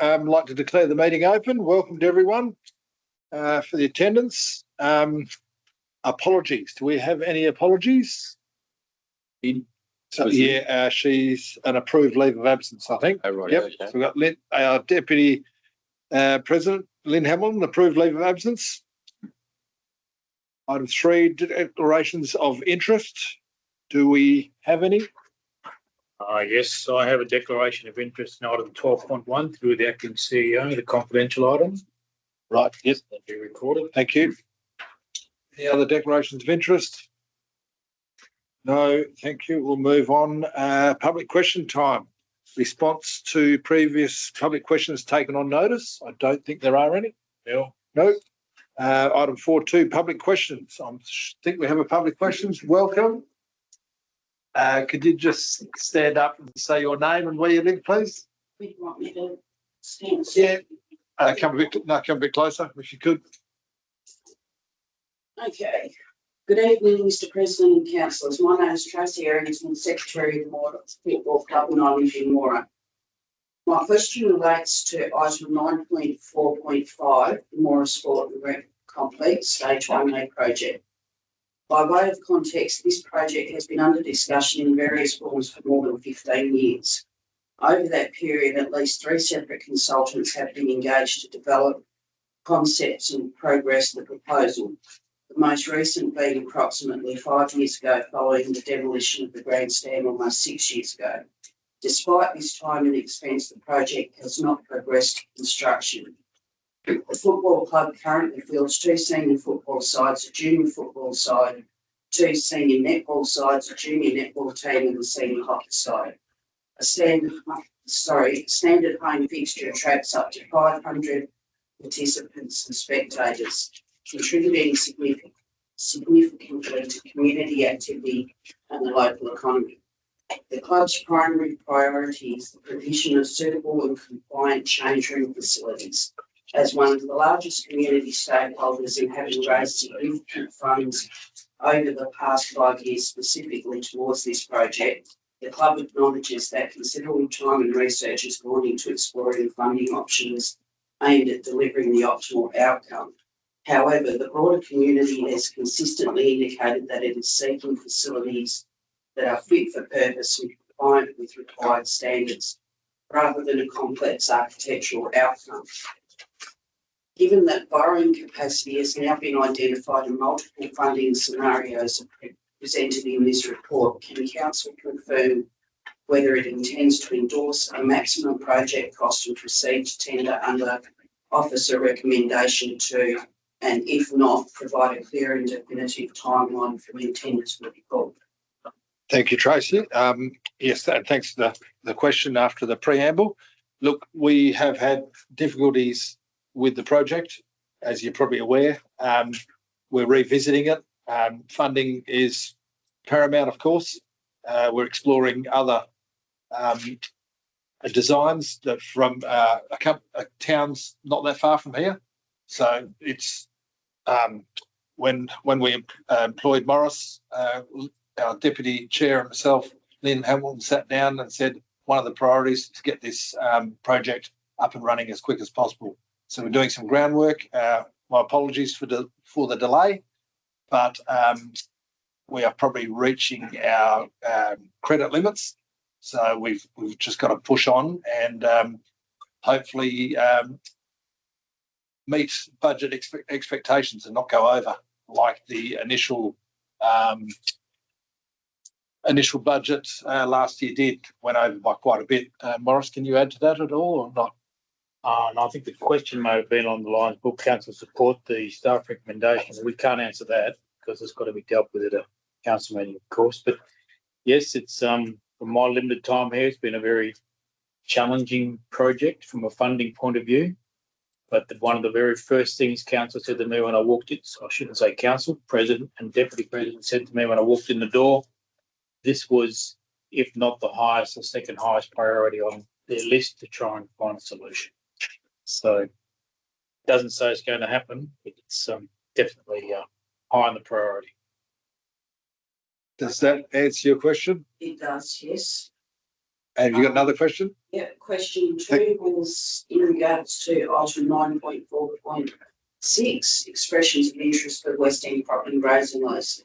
I'd like to declare the meeting open. Welcome to everyone for the attendance. Apologies. Do we have any apologies? So, yeah, she's an approved leave of absence, I think. Oh, right. Yep. Okay. So we've got Lynn, our Deputy President, Lynn Hamilton, approved leave of absence. Item 3, declarations of interest. Do we have any? Yes, I have a declaration of interest in item 12.1 through the acting CEO, the confidential item. Right, yes. That'll be recorded. Thank you. Any other declarations of interest? No, thank you. We'll move on. Public question time. Response to previous public questions taken on notice. I don't think there are any. Bill? No. Item 4.2, public questions. I think we have a public questions. Welcome. Could you just stand up and say your name and where you live, please? You want me to stand? Yeah. Come a bit closer if you could. Okay. Good evening, Mr. President and councillors. My name is Tracy Errington, Secretary of the Moora Football Club, and I live in Moora. My question relates to item 9.4.5, the Moora Sport and Rec Complex Stage 1A project. By way of context, this project has been under discussion in various forms for more than 15 years. Over that period, at least 3 separate consultants have been engaged to develop concepts and progress the proposal. The most recent being approximately 5 years ago, following the demolition of the grandstand almost 6 years ago. Despite this time and expense, the project has not progressed to construction. The football club currently fields 2 senior football sides, a junior football side, 2 senior netball sides, a junior netball team, and a senior hockey side. A standard home fixture attracts up to 500 participants and spectators, contributing significantly to community activity and the local economy. The club's primary priority is the provision of suitable and compliant change room facilities. As one of the largest community stakeholders in having raised significant funds over the past 5 years specifically towards this project, the club acknowledges that considerable time and research has gone into exploring funding options aimed at delivering the optimal outcome. However, the broader community has consistently indicated that it is seeking facilities that are fit for purpose and compliant with required standards, rather than a complex architectural outcome. Given that borrowing capacity has now been identified and multiple funding scenarios are presented in this report, can Council confirm whether it intends to endorse a maximum project cost and proceed to tender under Officer Recommendation 2, and if not, provide a clear and definitive timeline for when tenders will be called? Thank you, Tracy. Yes, thanks for the question after the preamble. Look, we have had difficulties with the project, as you're probably aware. We're revisiting it. Funding is paramount, of course. We're exploring other designs that from towns not that far from here. So it's when we employed Morris, our deputy chair and myself, Lynn Hamilton, sat down and said one of the priorities is to get this project up and running as quick as possible. So we're doing some groundwork. My apologies for the delay, but we are probably reaching our credit limits. So we've just got to push on and hopefully meet budget expectations and not go over like the initial budget last year did. Went over by quite a bit. Morris, can you add to that at all or not? And I think the question may have been on the lines, will council support the staff recommendations? We can't answer that because it's got to be dealt with at a council meeting, of course. But yes, it's from my limited time here, it's been a very challenging project from a funding point of view. But one of the very first things council said to me when I walked in, so I shouldn't say council, president and deputy president said to me when I walked in the door, this was, if not the highest, the second highest priority on their list to try and find a solution. So it doesn't say it's going to happen, but it's definitely high on the priority. Does that answer your question? It does, yes. Have you got another question? Yeah, question 2 was in regards to item 9.4.6, expressions of interest for West End property raising list.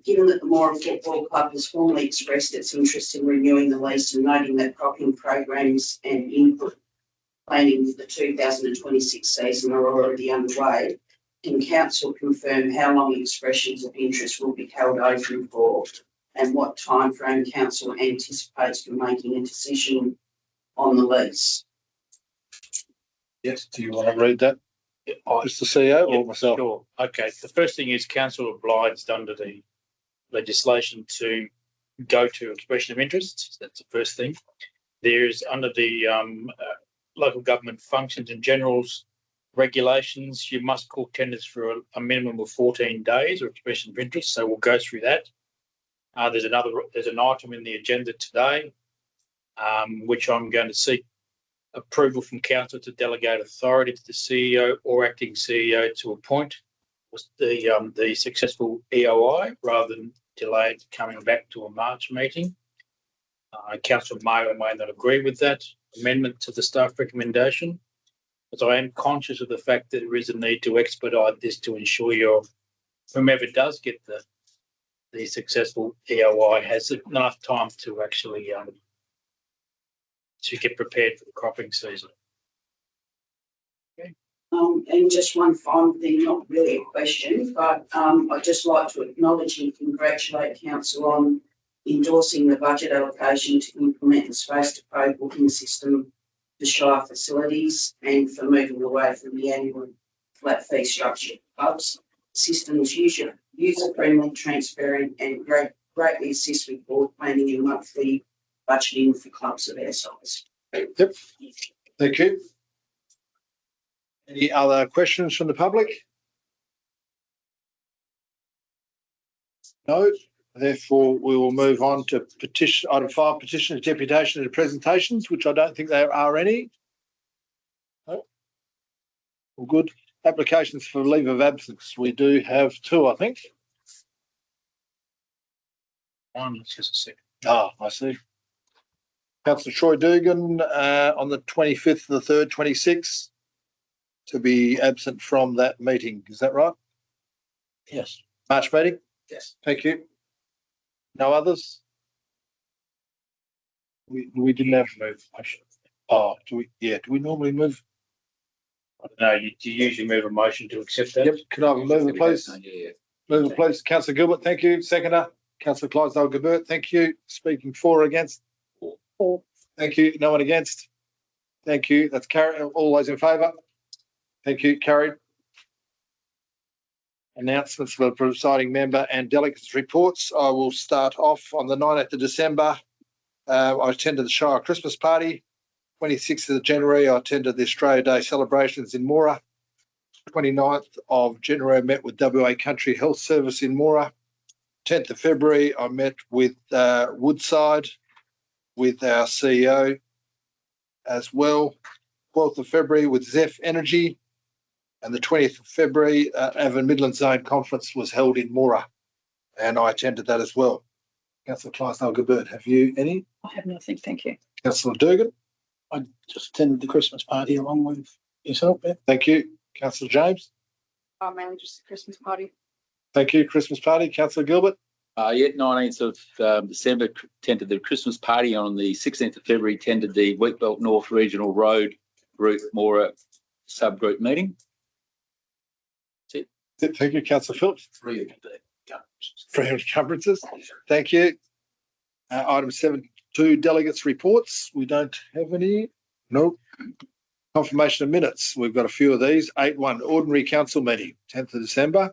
Given that the Moora Football Club has formally expressed its interest in renewing the lease and noting that cropping programs and input planning for the 2026 season are already underway, can council confirm how long expressions of interest will be held open for and what timeframe council anticipates for making a decision on the lease? Yes. Do you want to read that, Mr. CEO, or myself? Sure. Okay. The first thing is council obliged under the legislation to go to expression of interest. That's the first thing. There's under the local government functions and generals regulations, you must call tenders for a minimum of 14 days or expression of interest. So we'll go through that. There's an item in the agenda today, which I'm going to seek approval from council to delegate authority to the CEO or acting CEO to appoint the successful EOI rather than delay it coming back to a March meeting. Council may or may not agree with that amendment to the staff recommendation, as I am conscious of the fact that there is a need to expedite this to ensure whomever does get the successful EOI has enough time to actually to get prepared for the cropping season. Okay. And just one final thing, not really a question, but I'd just like to acknowledge and congratulate council on endorsing the budget allocation to implement the space-to-pay booking system for Shire facilities and for moving away from the annual flat fee structure clubs. Systems user-friendly, transparent, and greatly assist with board planning and monthly budgeting for clubs of our size. Yep. Thank you. Any other questions from the public? No. Therefore, we will move on to item 5, petitions, deputation and presentations, which I don't think there are any. No. All good. Applications for leave of absence. We do have 2, I think. One, just a second. I see. Councillor Troy Dugan on the 25th of the 3rd, 26th, to be absent from that meeting. Is that right? Yes. March meeting? Yes. Thank you. No others? We didn't have move motion. Do we normally move? I don't know. You usually move a motion to accept that. Yep. Could I have a mover, please? Yeah. Mover, please. Councillor Gilbert, thank you. Seconder, Councillor Clydesdale-Gilbert, thank you. Speaking for or against? For. Thank you. No one against? Thank you. That's carried. All those in favour? Thank you. Carried. Announcements for the presiding member and delegates reports. I will start off on the 9th of December. I attended the Shire Christmas party. 26th of January, I attended the Australia Day celebrations in Moora. 29th of January, I met with WA Country Health Service in Moora. 10th of February, I met with Woodside, with our CEO as well. 12th of February with Zeph Energy. And the 20th of February, Avon Midland Zone Conference was held in Moora, and I attended that as well. Councillor Clydesdale-Gilbert, have you any? I have nothing, thank you. Councillor Dugan? I just attended the Christmas party along with yourself, Beth. Thank you. Councillor James? Mainly just the Christmas party. Thank you. Christmas party. Councillor Gilbert? 19th of December, attended the Christmas party. On the 16th of February, attended the Wheatbelt North Regional Road Route Moora subgroup meeting. That's it. Thank you. Councillor Phillips? 3 of Free encumbrances. Thank you. Item 7.2, delegates reports. We don't have any. No. Confirmation of minutes. We've got a few of these. 8.1, ordinary council meeting, 10th of December.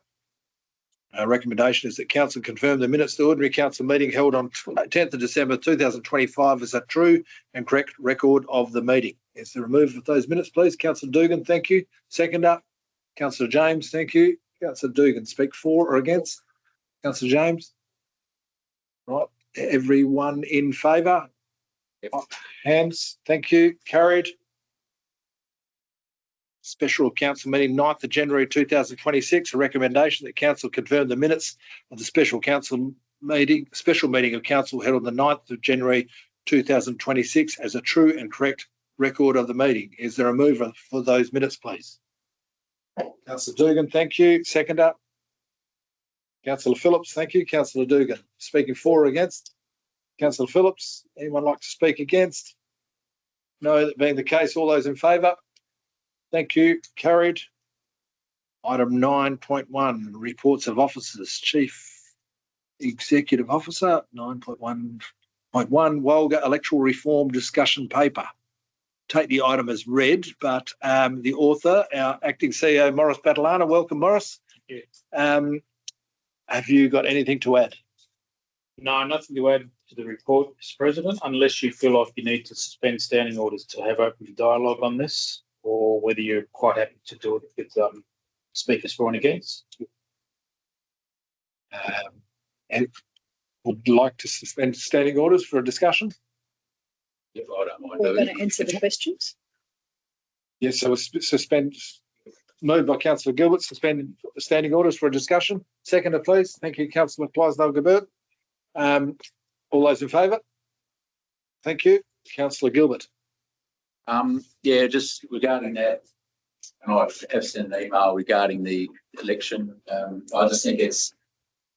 Our recommendation is that council confirm the minutes of the ordinary council meeting held on 10th of December 2025 as a true and correct record of the meeting. Is the removal of those minutes, please? Councillor Dugan, thank you. Seconder, Councillor James, thank you. Councillor Dugan, speak for or against? Councillor James? Right. Everyone in favour? Yep. Hands, thank you. Carried. Special council meeting 9th of January 2026, a recommendation that council confirm the minutes of the special meeting of council held on the 9th of January 2026 as a true and correct record of the meeting. Is there a mover for those minutes, please? Councillor Dugan, thank you. Seconder. Councillor Phillips, thank you. Councillor Dugan, speaking for or against? Councillor Phillips, anyone like to speak against? No, that being the case, all those in favour? Thank you. Carried. Item 9.1, reports of officers. Chief Executive Officer, 9.1.1, Walga electoral reform discussion paper. Take the item as read, but the author, our acting CEO, Morris Batalana. Welcome, Morris. Thank you. Have you got anything to add? No, nothing to add to the report, Mr. President, unless you feel like you need to suspend standing orders to have open dialogue on this, or whether you're quite happy to do it with speakers for and against. And would like to suspend standing orders for a discussion? If I don't mind We're doing going to answer the questions. Yes, so suspend. Moved by Councillor Gilbert, suspend standing orders for a discussion. Seconder, please. Thank you, Councillor Clydesdale-Gilbert. All those in favour? Thank you. Councillor Gilbert. Yeah, just regarding that, and I have sent an email regarding the election. I just think it's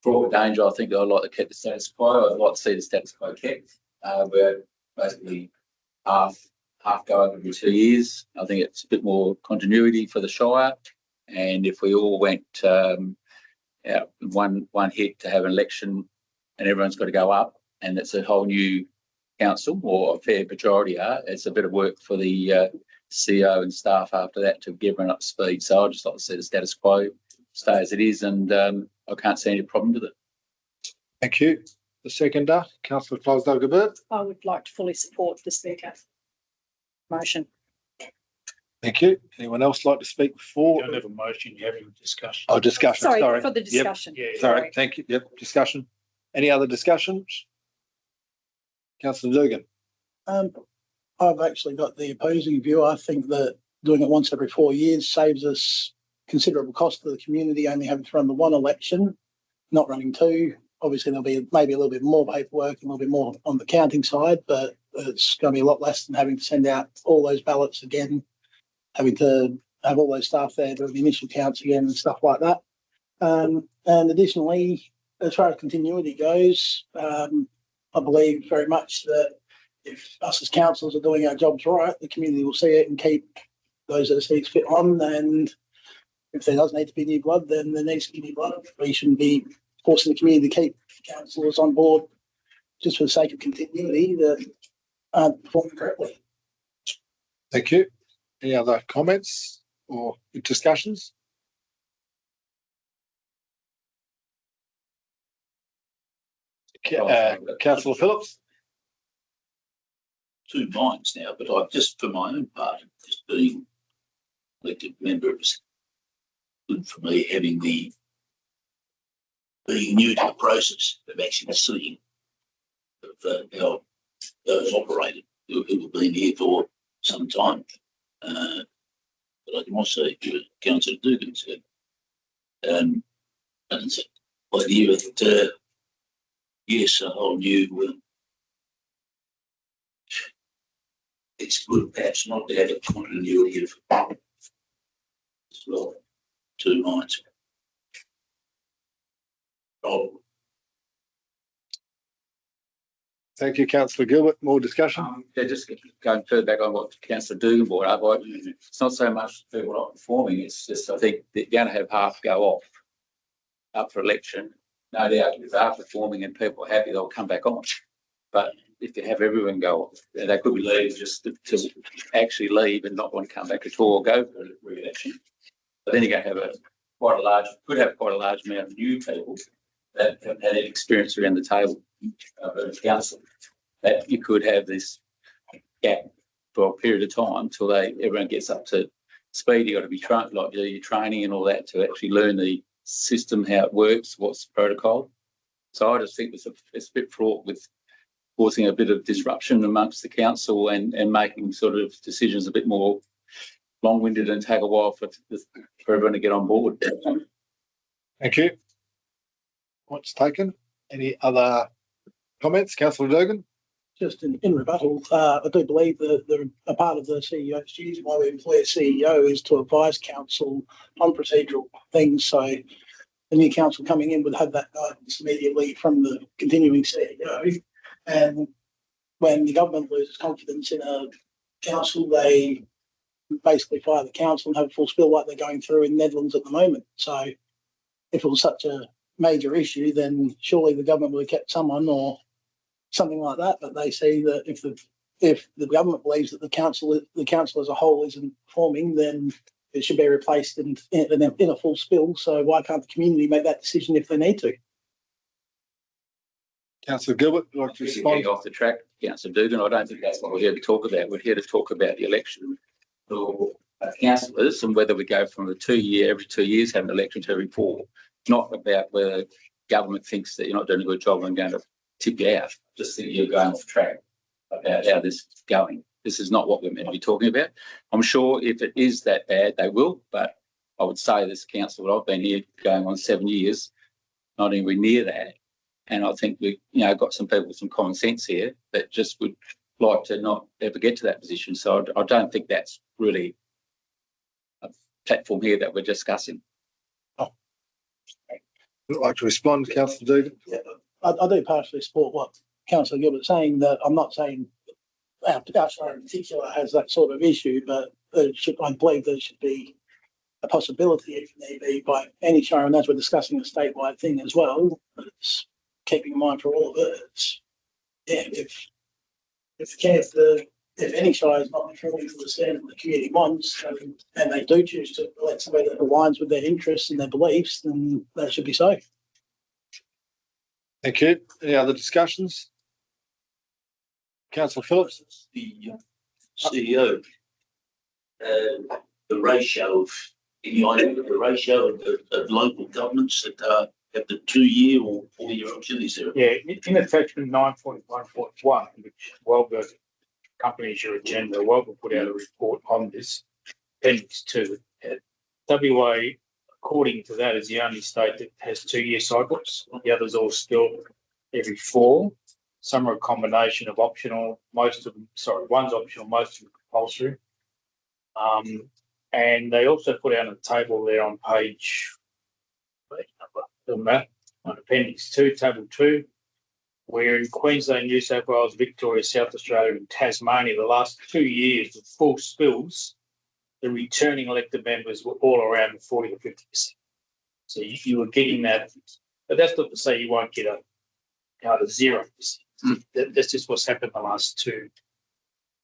fraught with danger. I think I'd like to keep the status quo. I'd like to see the status quo kept. We're basically half going every 2 years. I think it's a bit more continuity for the Shire. And if we all went out one hit to have an election and everyone's got to go up and it's a whole new council, or a fair majority are, it's a bit of work for the CEO and staff after that to get everyone up to speed. So I'd just like to see the status quo stay as it is, and I can't see any problem with it. Thank you. The seconder, Councillor Clydesdale-Gilbert. I would like to fully support the speaker motion. Thank you. Anyone else like to speak You for? don't have a motion, you're having a discussion. Oh, discussion. Sorry, for the discussion. Yeah, Sorry. Thank you. Yep. Discussion. Any other discussions? Councillor Dugan. I've actually got the opposing view. I think that doing it once every 4 years saves us considerable cost to the community, only having to run the one election, not running two. Obviously, there'll be maybe a little bit more paperwork, a little bit more on the counting side, but it's going to be a lot less than having to send out all those ballots again, having to have all those staff there doing the initial counts again and stuff like that. And additionally, as far as continuity goes, I believe very much that if us as councils are doing our jobs right, the community will see it and keep those that seats fit on. And if there does need to be new blood, then there needs to be new blood. We shouldn't be forcing the community to keep councillors on board just for the sake of continuity that aren't performing correctly. Thank you. Any other comments or discussions? Councillor Phillips. Two minds now, but I just, for my own part, just being elected member, it was good for me having being new to the process of actually seeing of how those operated who have been here for some time. But I can also do Councillor Dugan said, and it's the idea that yes, a whole new. It's good perhaps not to have a continuity of as well, two minds. Oh. Thank you, Councillor Gilbert. More discussion? Yeah, just going further back on what Councillor Dugan brought up, it's not so much people not performing, it's just I think they're going to have half go off up for election. No doubt if they are performing and people are happy, they'll come back on. But if you have everyone go off, they could be leaving just to actually leave and not want to come back at all or go for a re-election. But then you're going to have quite a large amount of new people that have had experience around the table of the council, that you could have this gap for a period of time till everyone gets up to speed. You've got to be trained, like your training and all that, to actually learn the system, how it works, what's the protocol. So I just think it's a bit fraught with causing a bit of disruption amongst the council and making sort of decisions a bit more long-winded and take a while for everyone to get on board. Thank you. Points taken. Any other comments? Councillor Dugan? Just in rebuttal, I do believe that a part of the CEO's duties, why we employ a CEO, is to advise council on procedural things. So the new council coming in would have that guidance immediately from the continuing CEO. And when the government loses confidence in a council, they basically fire the council and have a full spill like they're going through in the Netherlands at the moment. So if it was such a major issue, then surely the government would have kept someone or something like that. But they see that if the government believes that the council as a whole isn't performing, then it should be replaced in a full spill. So why can't the community make that decision if they need to? Councillor Gilbert, would you like to respond? Getting off the track, Councillor Dugan, I don't think that's what we're here to talk about. We're here to talk about the election for councillors and whether we go from every 2 years, have an election to every 4. Not about whether government thinks that you're not doing a good job and going to tip you out. Just think you're going off track about how this is going. This is not what we're meant to be talking about. I'm sure if it is that bad, they will, but I would say this council, I've been here going on 7 years, not anywhere near that. And I think we, got some people with some common sense here that just would like to not ever get to that position. So I don't think that's really a platform here that we're discussing. Would like to respond, Councillor Dugan? Yeah, I do partially support what Councillor Gilbert's saying. That I'm not saying our Shire in particular has that sort of issue, but I believe there should be a possibility, if need be, by any Shire, and as we're discussing a statewide thing as well. It's keeping in mind for all of it. If any Shire is not performing to the standard the community wants, and they do choose to elect somebody that aligns with their interests and their beliefs, then that should be so. Thank you. Any other discussions? Councillor Phillips? The CEO, the ratio of local governments that have the 2-year or 4-year option, is there? Yeah, in attachment 9.1.1, which Wellberg accompanies your agenda, Wellberg put out a report on this, appendix 2. WA, according to that, is the only state that has 2-year cycles. The others all still every 4. Some are a combination of optional, one's optional, most of them compulsory. And they also put out a table there on page on appendix 2, table 2, where in Queensland, New South Wales, Victoria, South Australia and Tasmania, the last 2 years of full spills, the returning elected members were all around 40 to 50%. So you were getting that, but that's not to say you won't get a 0%. That's just what's happened the last 2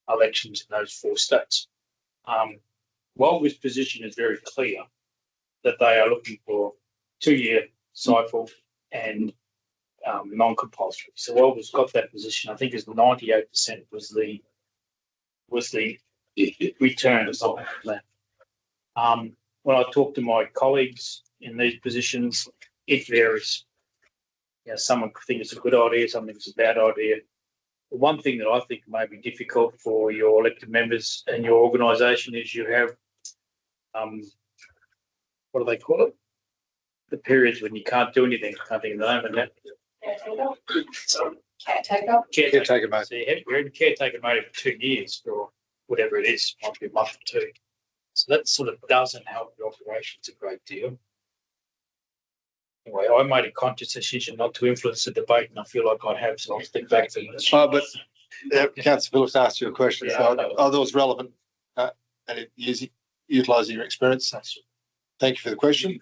elections in those 4 states. Wellberg's position is very clear that they are looking for 2-year cycle and non-compulsory. So Wellberg's got that position. I think it's 98% was the return or something like that. When I talk to my colleagues in these positions, it varies. Some think it's a good idea, some think it's a bad idea. The one thing that I think may be difficult for your elected members and your organisation is you have, what do they call it? The periods when you can't do anything. I can't think of the name of that. Caretaker. Mate. So you're in caretaker mode for 2 years or whatever it is, might be a month or 2. So that sort of doesn't help your operations a great deal. Anyway, I made a conscious decision not to influence the debate, and I feel like I have, so I'll stick back to this. But Councillor Phillips asked you a question, Yeah, so I know. I thought it was relevant and utilising your experience. Thank you for the question.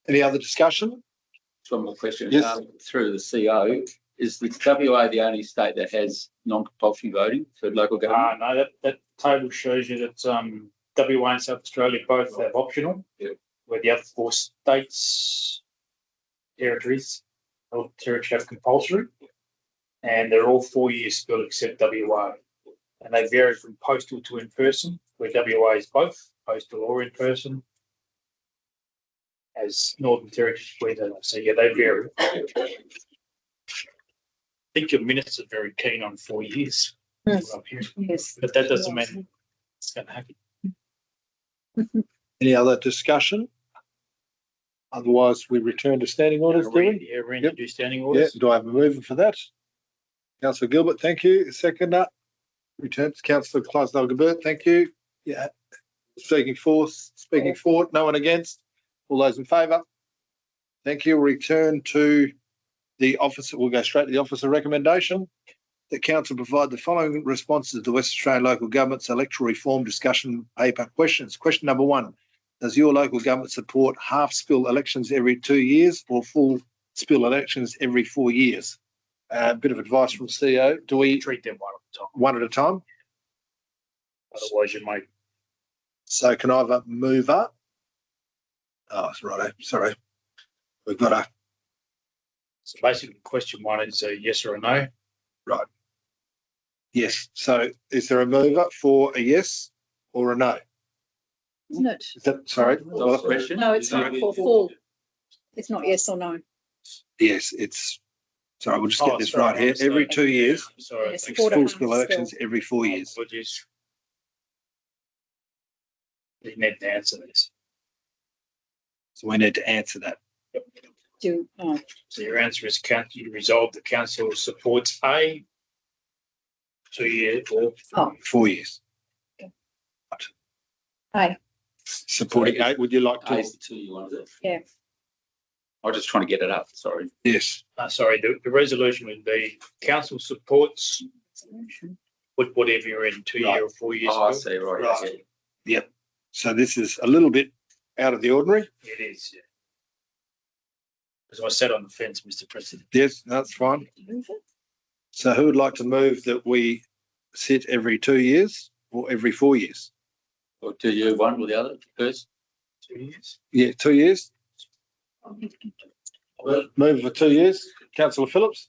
Any other discussion? One more question. Yes. Through the CO, is the WA the only state that has non-compulsory voting for local government? No, that table shows you that WA and South Australia both have optional, where the other 4 states, territories have compulsory, and they're all 4 years still except WA. And they vary from postal to in-person, where WA is both postal or in-person, as Northern Territory, Queensland. So yeah, they vary. I think your minutes are very keen on 4 years. Yes. Yes. But that doesn't mean it's going to happen. Any other discussion? Otherwise, we return to standing orders. Do we? Reintroduce standing Yeah. orders. Do I have a mover for that? Councillor Gilbert, thank you. Seconder, returns Councillor Clydesdale-Gilbert, thank you. Yeah. Speaking for, no one against. All those in favour? Thank you. Return to the officer. We'll go straight to the officer recommendation. The council provide the following responses to West Australian local government's electoral reform discussion paper questions. Question number 1. Does your local government support half spill elections every 2 years or full spill elections every 4 years? A bit of advice from CEO. Do we Treat them one at a time. one at a time? Otherwise, you might. So can I have a mover? Oh, that's right. Sorry. We've got a So basically, question 1 is a yes or a no. yes. So is there a mover for a yes or a no? Isn't it? Is that, sorry? Another question? No, it's not for full. It's not yes or no. Yes, it's, sorry, we'll just get this sorry, right here. I'm Every sorry. 2 years, Sorry. Yes, full quarter half spill spill. elections every 4 years. Apologies. You need to answer this. So we need to answer that. Do, oh, So your answer is you resolve the council supports a 2 year or 4 years. aye, Supporting 8, would you like to? A's the 2 you wanted it. yeah, I was just trying to get it up, sorry. Yes. sorry, the resolution would be council supports whatever you're in 2 year or 4 years. Oh, I see, right. Right. Okay. Yep. So this is a little bit out of the ordinary. It is, yeah. Because I sat on the fence, Mr. President. Yes, that's fine. move it. So who would like to move that we sit every 2 years or every 4 years? Or 2 year, one or the other first? 2 years. Yeah, 2 years. Move for 2 years. Councillor Phillips,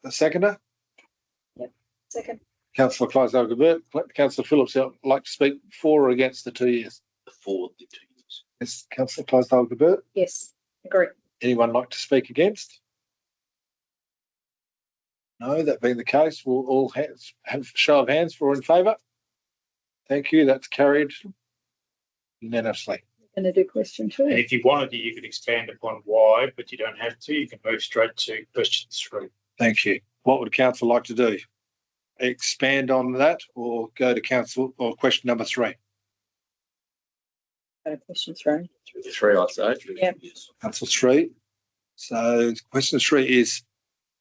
the seconder. Second, Councillor Clydesdale-Gilbert. Councillor Phillips, would like to speak for or against the 2 years? For the 2 years. Yes, Councillor Clydesdale-Gilbert. yes, agree. Anyone like to speak against? No, that being the case, we'll all have show of hands for or in favour. Thank you. That's carried unanimously. Going to do question 2. And if you wanted to, you could expand upon why, but you don't have to. You can move straight to question 3. Thank you. What would council like to do? Expand on that or go to council or question number 3? Go to question 3. 3, I'd say. Yeah. Council 3. So question 3 is,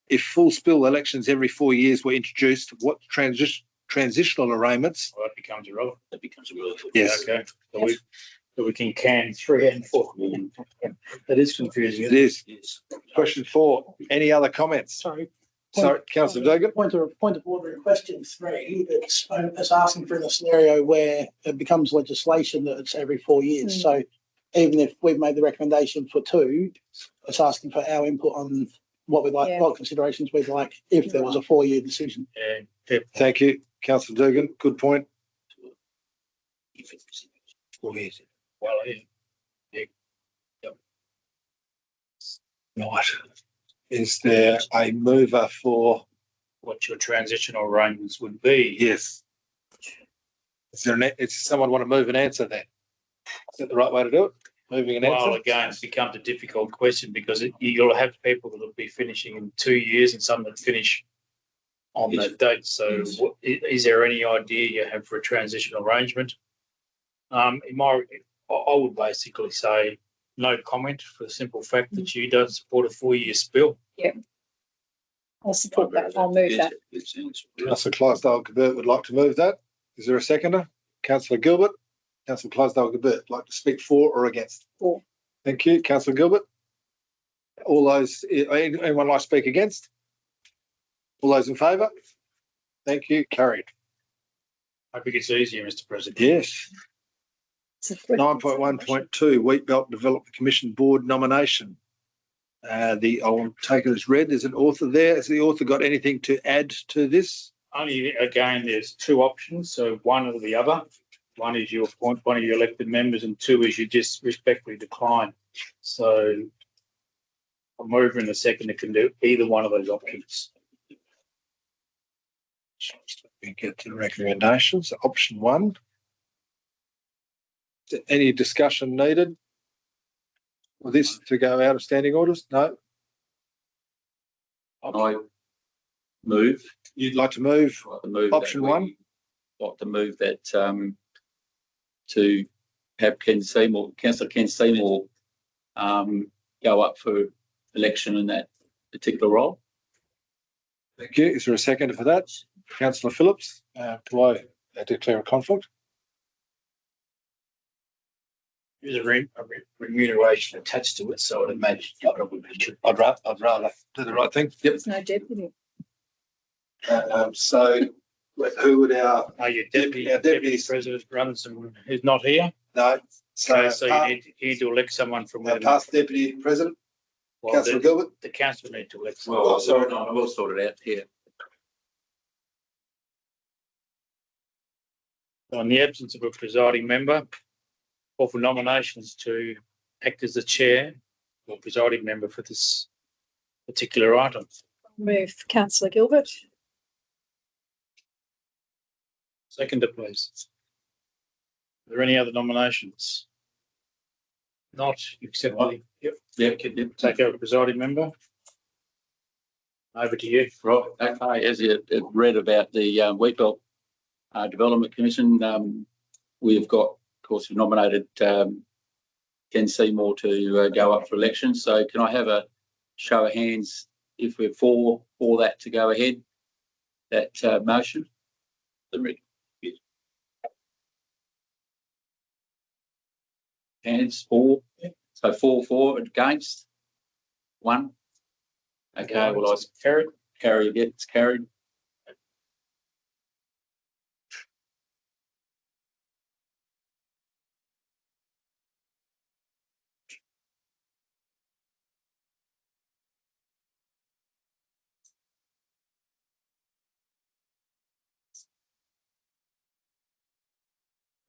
if full spill elections every 4 years were introduced, what transitional arrangements? Well, that becomes irrelevant. That becomes a real. Yes, Okay. So we can can 3 and 4. That is confusing. it is. Yes. Question 4. Any other comments? Sorry. Sorry, Councillor Dugan. Point of order in question 3, it's asking for a scenario where it becomes legislation that it's every 4 years. So even if we've made the recommendation for 2, it's asking for our input on what we'd like, Yeah. what considerations we'd like if there was a 4-year decision. Yeah. Thank you, Councillor Dugan. Good point. If it's 4 years. Well, Right. Is there a mover for? what your transitional arrangements would be. Yes. Is there someone want to move an answer there? Is that the right way to do it? Moving an Well, answer? again, it becomes a difficult question because you'll have people that will be finishing in 2 years and some that finish on Yes. that date. So Yes. is there any idea you have for a transitional arrangement? I would basically say no comment for the simple fact that you don't support a 4-year spill. I'll support that. I'll move that. It sounds. Councillor Clydesdale-Gilbert would like to move that. Is there a seconder? Councillor Gilbert? Councillor Clydesdale-Gilbert, like to speak for or against? For. Thank you. Councillor Gilbert? All those, anyone like to speak against? All those in favour? Thank you. Carried. I think it's easier, Mr. President. Yes. It's a free 9.1.2 Wheatbelt Development Commission Board nomination. I'll take it as read. There's an author there. Has the author got anything to add to this? Only, again, there's 2 options, so one or the other. One is you appoint one of your elected members and 2 is you just respectfully decline. So a mover and a seconder can do either one of those options. We get to recommendations. Option 1. Is there any discussion needed for this to go out of standing orders? No. I move. You'd like to move Like to move that Option one? Like to move that to have Councillor Ken Seymour go up for election in that particular role. Thank you. Is there a second for that? Councillor Phillips, do I declare a conflict? There's a remuneration attached to it, so I'd imagine you probably should. I'd rather do the right thing. Yep. There's no deputy. So who would our Your deputy deputy president runs and who's not here? no? So you need to elect someone from our within. past deputy president, Well, Councillor Gilbert. the council need to elect. Well, sorry. no, we'll sort it out here. On the absence of a presiding member, call for nominations to act as the chair or presiding member for this particular item. Move councillor Gilbert. Seconder, please. Are there any other nominations? Not, except Yep. take over presiding member. Over to you. Right. Okay. As you read about the Wheatbelt Development Commission, we've got, of course, we've nominated Ken Seymour to go up for election. So can I have a show of hands if we're for that to go ahead, that motion? Hands for. So for, against, 1. Okay, well, carry it, it's carried.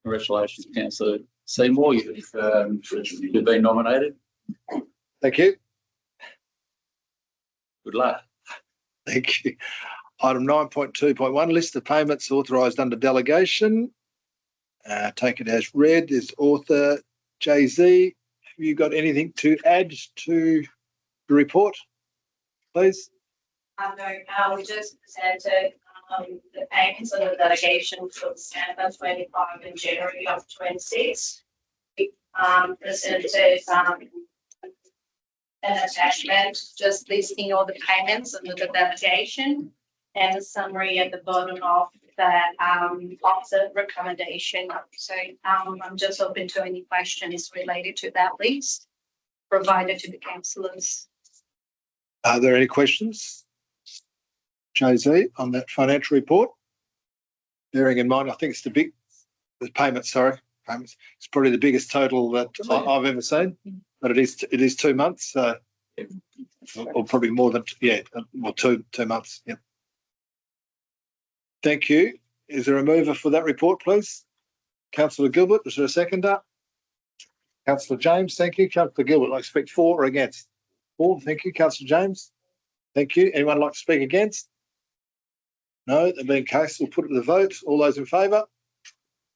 Congratulations, Councillor Seymour. You've been nominated. Thank you. Good luck. Thank you. Item 9.2.1, list of payments authorised under delegation. Take it as read. Is author JZ. Have you got anything to add to the report, please? No, we just presented the payments of the delegation for December 25 and January of 26. We presented an attachment just listing all the payments under the delegation and a summary at the bottom of that officer recommendation. So I'm just open to any questions related to that list provided to the councillors. Are there any questions, JZ, on that financial report? Bearing in mind, I think it's the payments. It's probably the biggest total that I've ever seen, but it is 2 months, or probably more than 2 months. Yeah. Thank you. Is there a mover for that report, please? Councillor Gilbert, is there a seconder? Councillor James, thank you. Councillor Gilbert, like to speak for or against? For, thank you. Councillor James, thank you. Anyone like to speak against? No, that being the case, we'll put it to the vote. All those in favour?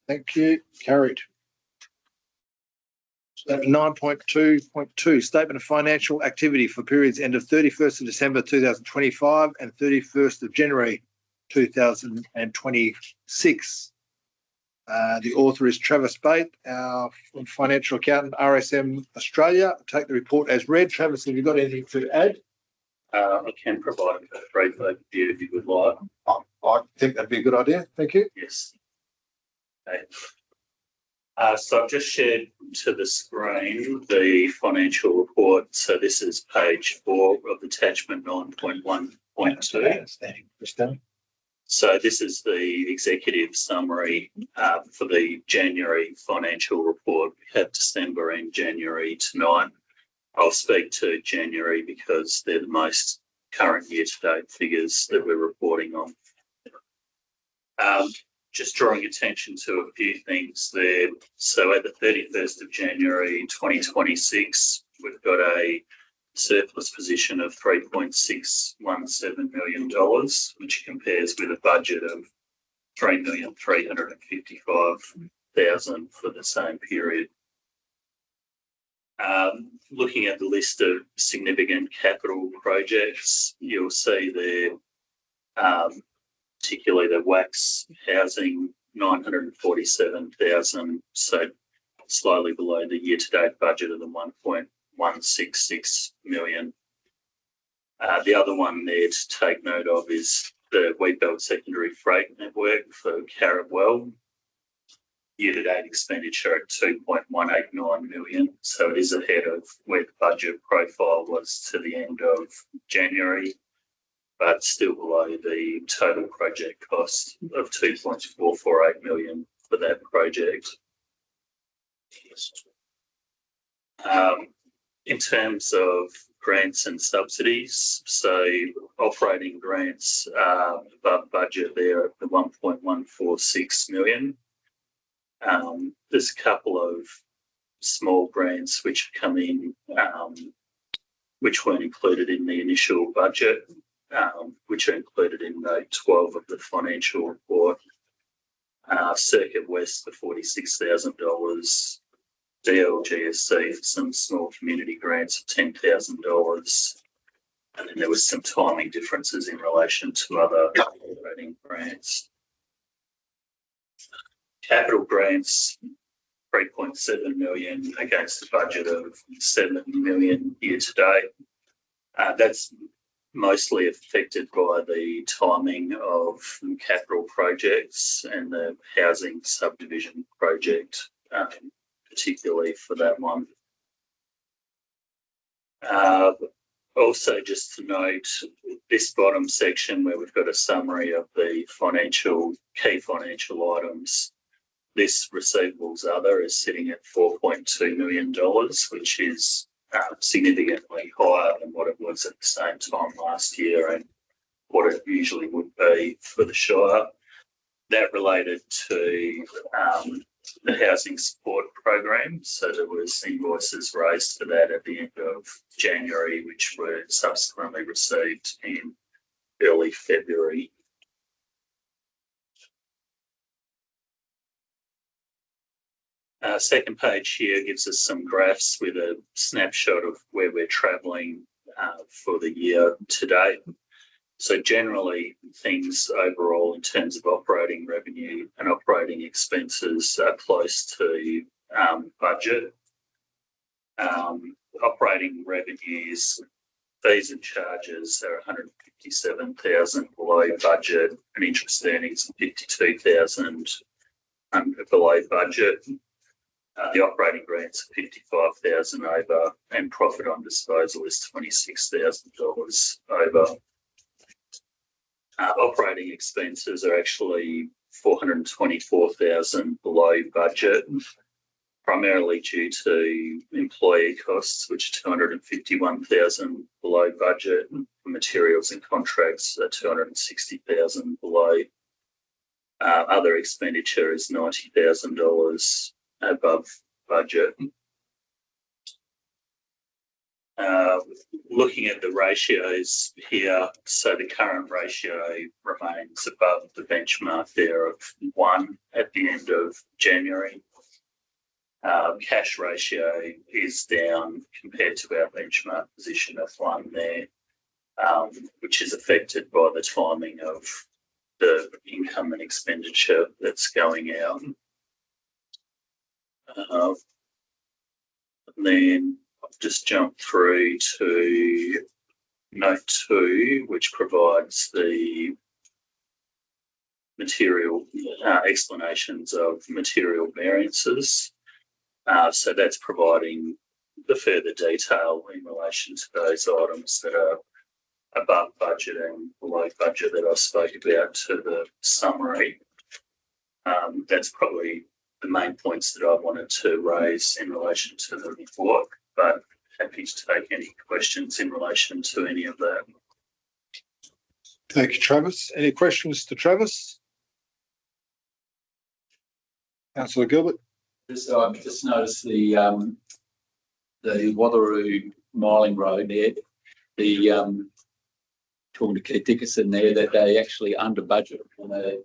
Thank you. Carried. 9.2.2, statement of financial activity for periods end of 31st of December 2025 and 31st of January 2026. The author is Travis Bate, our financial accountant, RSM Australia. Take the report as read. Travis, have you got anything to add? I can provide a brief overview if you would like. I think that'd be a good idea. Thank you. Yes. Okay. So I've just shared to the screen the financial report. So this is page 4 of attachment 9.1.2. So this is the executive summary for the January financial report. We have December and January tonight. I'll speak to January because they're the most current year-to-date figures that we're reporting on. Just drawing attention to a few things there. So at the 31st of January 2026, we've got a surplus position of $3.617 million, which compares with a budget of $3,355,000 for the same period. Looking at the list of significant capital projects, you'll see there particularly the wax housing, 947,000, so slightly below the year-to-date budget of the 1.166 million. The other one there to take note of is the Wheatbelt Secondary Freight Network for Carrotwell. Year-to-date expenditure at 2.189 million, so it is ahead of where the budget profile was to the end of January, but still below the total project cost of 2.448 million for that project. In terms of grants and subsidies, so operating grants are above budget there at the 1.146 million. There's a couple of small grants which come in, which weren't included in the initial budget, which are included in note 12 of the financial report. Circuit West for $46,000, DLGSC for some small community grants of $10,000, and then there was some timing differences in relation to other operating grants. Capital grants, 3.7 million against a budget of 7 million year to date. That's mostly affected by the timing of capital projects and the housing subdivision project, particularly for that one. Also, just to note, this bottom section where we've got a summary of the key financial items, this receivables other is sitting at $4.2 million, which is significantly higher than what it was at the same time last year and what it usually would be for the Shire. That related to the housing support program. So there was invoices raised for that at the end of January, which were subsequently received in early February. Second page here gives us some graphs with a snapshot of where we're travelling for the year to date. So generally, things overall in terms of operating revenue and operating expenses are close to budget. Operating revenues, fees and charges are 157,000 below budget, and interest earnings 52,000 below budget. The operating grants are 55,000 over, and profit on disposal is $26,000 over. Operating expenses are actually 424,000 below budget, primarily due to employee costs, which are 251,000 below budget. Materials and contracts are 260,000 below. Other expenditure is $90,000 above budget. Looking at the ratios here, so the current ratio remains above the benchmark there of 1 at the end of January. Cash ratio is down compared to our benchmark position of 1 there, which is affected by the timing of the income and expenditure that's going out. And then I've just jumped through to note 2, which provides the material explanations of material variances. So that's providing the further detail in relation to those items that are above budget and below budget that I spoke about to the summary. That's probably the main points that I wanted to raise in relation to the report, but happy to take any questions in relation to any of that. Thank you, Travis. Any questions to Travis? Councillor Gilbert. I've just noticed the Watheroo Miling Road there, talking to Keith Dickerson there, that they actually under budget from the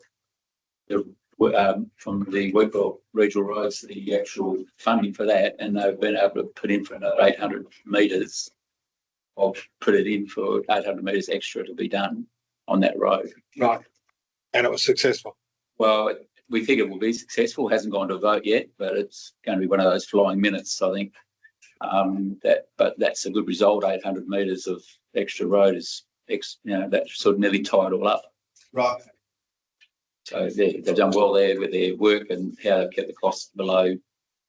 Wheatbelt Regional Roads, the actual funding for that, and they've been able to put in for another 800 metres. I'll put it in for 800 metres extra to be done. on that road. Right. And it was successful. Well, we think it will be successful. Hasn't gone to a vote yet, but it's going to be one of those flying minutes, I think. But that's a good result. 800 metres of extra road is, that sort of nearly tied all up. Right. So they've done well there with their work and how they've kept the costs below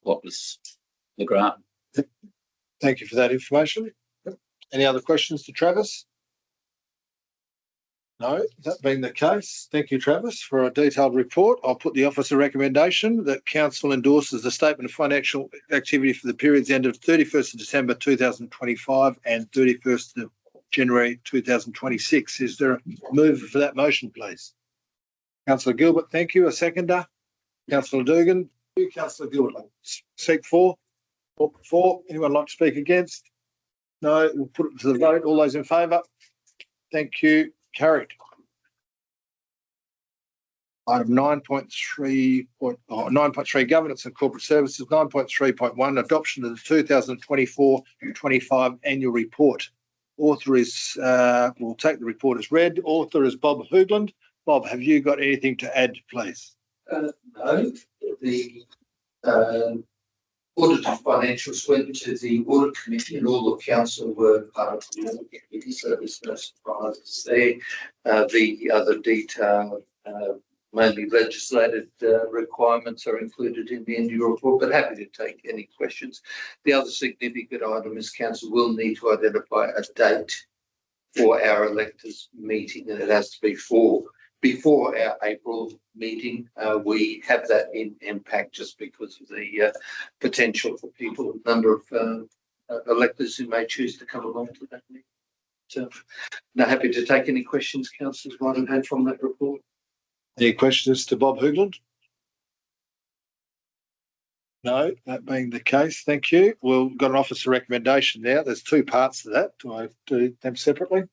what was the grant. Thank you for that information. Any other questions to Travis? No, that being the case, thank you, Travis, for a detailed report. I'll put the officer recommendation that council endorses the statement of financial activity for the periods ended 31st of December 2025 and 31st of January 2026. Is there a mover for that motion, please? Councillor Gilbert, thank you. A seconder? Councillor Dugan. Councillor Gilbert. Speak for? For? Anyone like to speak against? No, we'll put it to the vote. All those in favour? Thank you. Carried. Item 9.3 Governance and Corporate Services. 9.3.1 Adoption of the 2024-25 Annual Report. Author is, we'll take the report as read. Author is Bob Hoogland. Bob, have you got anything to add, please? No. The audited financials went to the audit committee and all the council were part of the audit committee, so there's no surprises there. The other detail, mainly legislated requirements, are included in the annual report, but happy to take any questions. The other significant item is council will need to identify a date for our electors meeting, and it has to be before our April meeting. We have that in impact just because of the potential for people, number of electors who may choose to come along to that meeting. So, now happy to take any questions councillors might have had from that report. Any questions to Bob Hoogland? No, that being the case, thank you. We've got an officer recommendation now. There's two parts to that. Do I do them separately?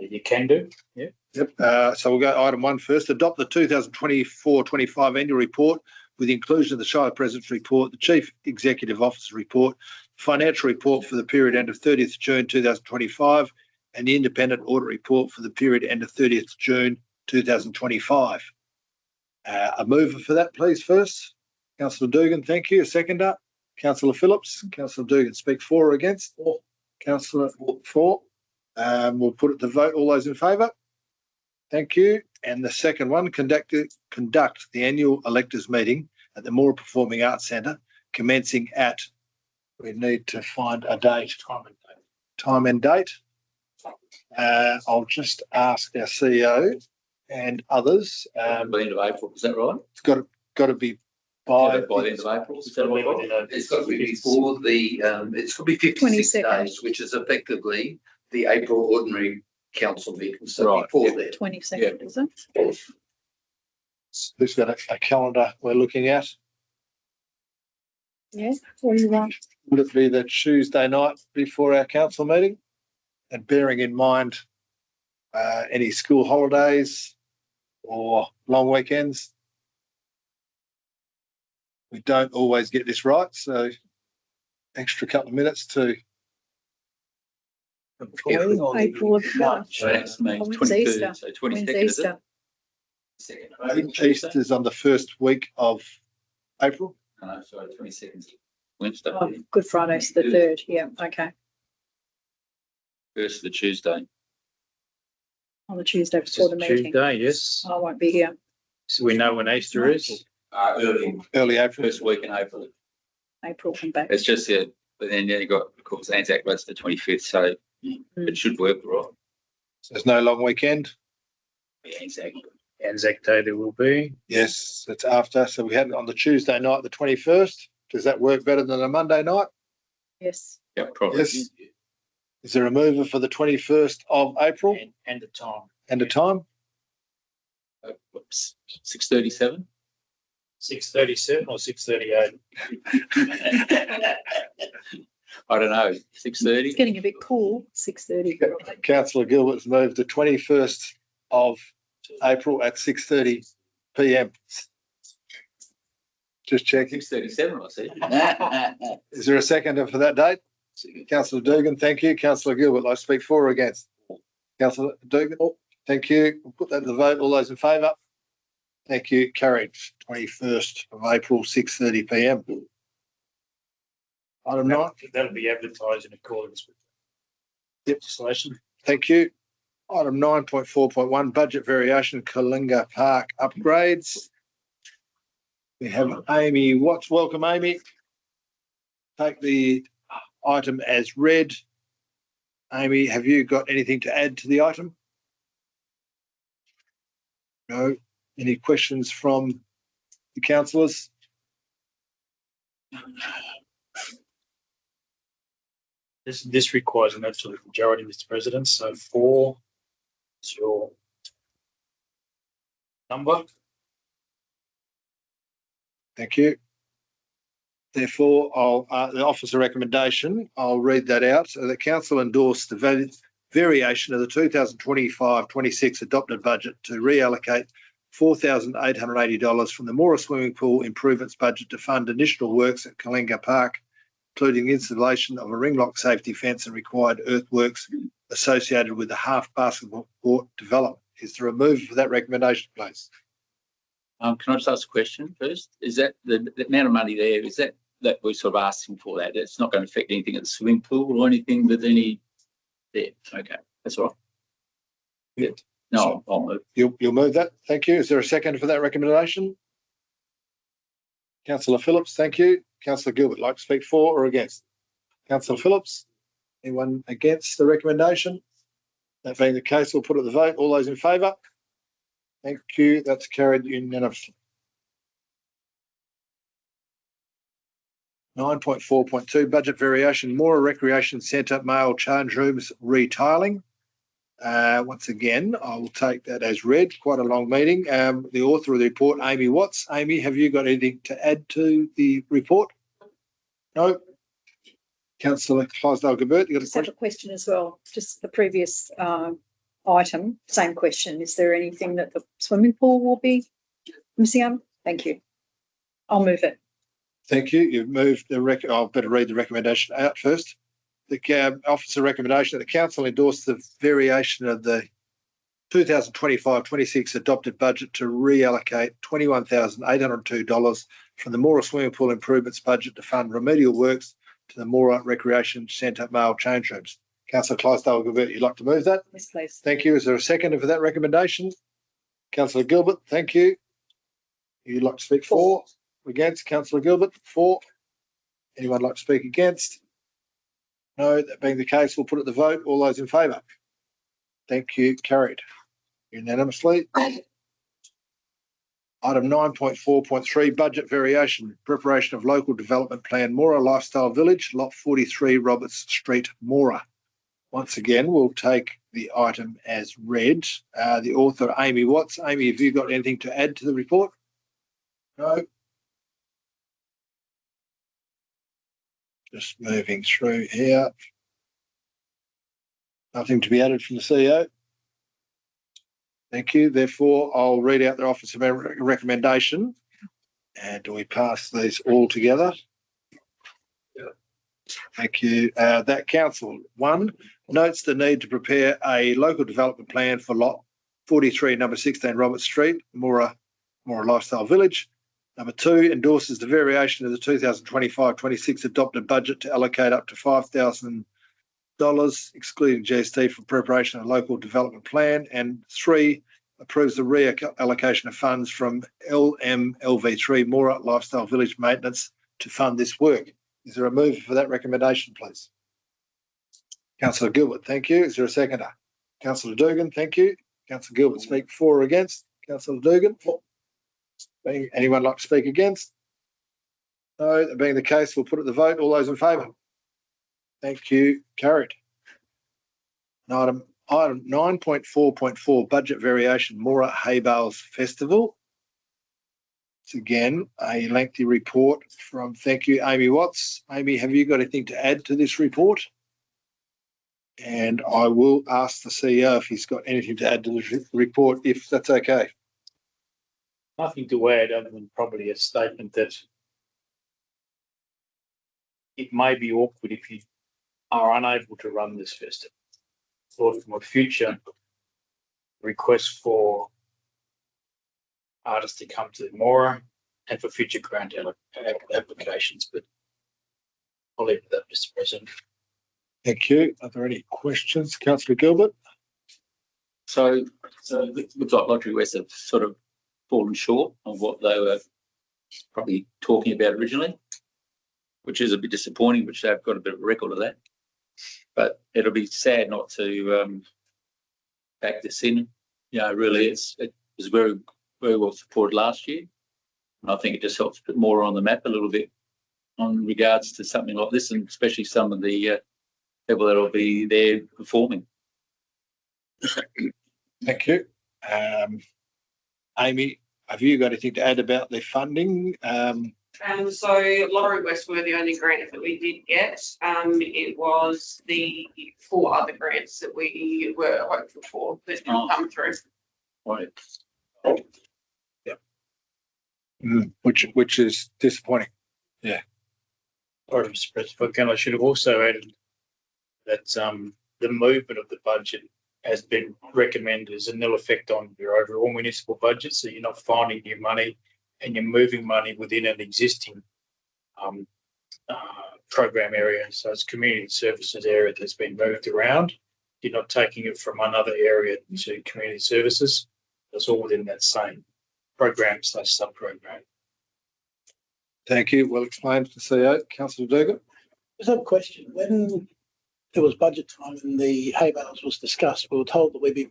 You can do. Yeah. Yep. So we'll go item 1 first. Adopt the 2024-25 annual report with the inclusion of the Shire President's report, the Chief Executive Officer's report, financial report for the period end of 30th June 2025, and the independent audit report for the period end of 30th June 2025. A mover for that, please, first. Councillor Dugan, thank you. A seconder. Councillor Phillips. Councillor Dugan, speak for or against? Councillor for. We'll put it to vote. All those in favour? Thank you. And the second one, conduct the annual electors meeting at the Moora Performing Arts Centre, commencing at, we need to find a date. Time and date. I'll just ask our CEO and others. By the end of April, is that right? It's got to be by the end of April. Is that right? It's got to be before the, it's got to be 56 days, which is effectively the April ordinary council meeting. So right. Before that. 22nd, is it? Who's got a calendar we're looking at? Yeah, what do you want? Would it be the Tuesday night before our council meeting? And bearing in mind any school holidays or long weekends. We don't always get this right, so extra couple of minutes to April of March. So that's May Oh, it's 23rd, Easter. so When's 22nd, is Easter? it? Easter's on the first week of April. No, sorry, 22nd. Wednesday. Oh, Good Friday's the 3rd. Yeah, okay. First of the Tuesday. On the Tuesday before the meeting. Tuesday, yes. I won't be here. So we know when Easter is. Early April. First week in April. April and back. It's just but then you got, of course, Anzac Day's the 25th, so it should work right. So there's no long weekend. Yeah, exactly. Anzac Day there will be. Yes, it's after. So we had it on the Tuesday night, the 21st. Does that work better than a Monday night? Yes. Yeah, probably. Yes. Is there a mover for the 21st of April And the time. and a time? 6:37. 6:37 or 6:38? I don't know. It's 6:30. getting a bit cool. 6:30. Councillor Gilbert's moved the 21st of April at 6:30 p.m. Just checking. 6:37, I said. Is there a seconder for that date? Councillor Dugan, thank you. Councillor Gilbert, I speak for or against? Councillor Dugan, Thank you. We'll put that to the vote. All those in favour? Thank you. Carried. 21st of April, 6:30 p.m. Item 9. That'll be advertised in accordance with legislation. Thank you. Item 9.4.1, budget variation, Kalinga Park upgrades. We have Amy Watts. Welcome, Amy. Take the item as read. Amy, have you got anything to add to the item? No. Any questions from the councillors? This requires an absolute majority, Mr. President. So 4 is your number. Thank you. Therefore, the officer recommendation, I'll read that out. So the council endorsed the variation of the 2025-26 adopted budget to reallocate $4,880 from the Moora Swimming Pool improvements budget to fund additional works at Kalinga Park, including the installation of a ring lock safety fence and required earthworks associated with the half basketball court development. Is there a move for that recommendation, please? Can I just ask a question first? Is that the amount of money there, is that we're sort of asking for that? It's not going to affect anything at the swimming pool or anything with any there? Okay, that's all right. Yeah. No, I'll move. You'll move that. Thank you. Is there a second for that recommendation? Councillor Phillips, thank you. Councillor Gilbert, like to speak for or against? Councillor Phillips, anyone against the recommendation? That being the case, we'll put it to the vote. All those in favour? Thank you. That's carried unanimously. 9.4.2 budget variation, Moora Recreation Centre male change rooms retiling. Once again, I will take that as read. Quite a long meeting. The author of the report, Amy Watts. Amy, have you got anything to add to the report? No. Councillor Clydesdale-Gilbert, you got a Just have question? a question as well. Just the previous item, same question. Is there anything that the swimming pool will be missing out? Thank you. I'll move it. Thank you. You've moved the I'll better read the recommendation out first. The officer recommendation that the council endorse the variation of the 2025-26 adopted budget to reallocate $21,802 from the Moora Swimming Pool improvements budget to fund remedial works to the Moora Recreation Centre male change rooms. Councillor Clydesdale-Gilbert, you'd like to move that? Yes, please. Thank you. Is there a second for that recommendation? Councillor Gilbert, thank you. You'd like to speak for? Against? Councillor Gilbert, for? Anyone like to speak against? No, that being the case, we'll put it to the vote. All those in favour? Thank you. Carried unanimously. Item 9.4.3, budget variation, preparation of local development plan, Moora Lifestyle Village, lot 43, Roberts Street, Moora. Once again, we'll take the item as read. The author, Amy Watts. Amy, have you got anything to add to the report? No. Just moving through here. Nothing to be added from the CEO. Thank you. Therefore, I'll read out the officer recommendation. And do we pass these all together? Yeah. Thank you. That council, 1, notes the need to prepare a local development plan for lot 43, number 16, Roberts Street, Moora Lifestyle Village. Number 2, endorses the variation of the 2025-26 adopted budget to allocate up to $5,000, excluding GST, for preparation of a local development plan. And 3, approves the reallocation of funds from LMLV3, Moora Lifestyle Village Maintenance, to fund this work. Is there a move for that recommendation, please? Councillor Gilbert, thank you. Is there a seconder? Councillor Dugan, thank you. Councillor Gilbert, speak for or against? Councillor Dugan, for. Anyone like to speak against? No, that being the case, we'll put it to the vote. All those in favour? Thank you. Carried. Item 9.4.4, budget variation, Moora Hay Bales Festival. It's again a lengthy report from, thank you, Amy Watts. Amy, have you got anything to add to this report? And I will ask the CEO if he's got anything to add to the report, if that's okay. Nothing to add other than probably a statement that it may be awkward if you are unable to run this festival. Thought from a future request for artists to come to the Moora and for future grant applications, but I'll leave it at that, Mr. President. Thank you. Are there any questions, Councillor Gilbert? So it looks like Lottery West have sort of fallen short of what they were probably talking about originally, which is a bit disappointing, which they've got a bit of a record of that. But it'll be sad not to back this in. Really, it was very, very well supported last year. And I think it just helps put more on the map a little bit on regards to something like this, and especially some of the people that will be there performing. Thank you. Amy, have you got anything to add about the funding? So Lottery West were the only grant that we did get. It was the 4 other grants that we were hopeful for that didn't come through. Right. Which is disappointing. Sorry, Mr. President, again, I should have also added that the movement of the budget has been recommended as a nil effect on your overall municipal budget. So you're not finding new money and you're moving money within an existing program area. So it's community services area that's been moved around. You're not taking it from another area to community services. It's all within that same program / sub-program. Thank you. Well explained to the CEO. Councillor Dugan. Just have a question. When it was budget time and the hay bales was discussed, we were told that we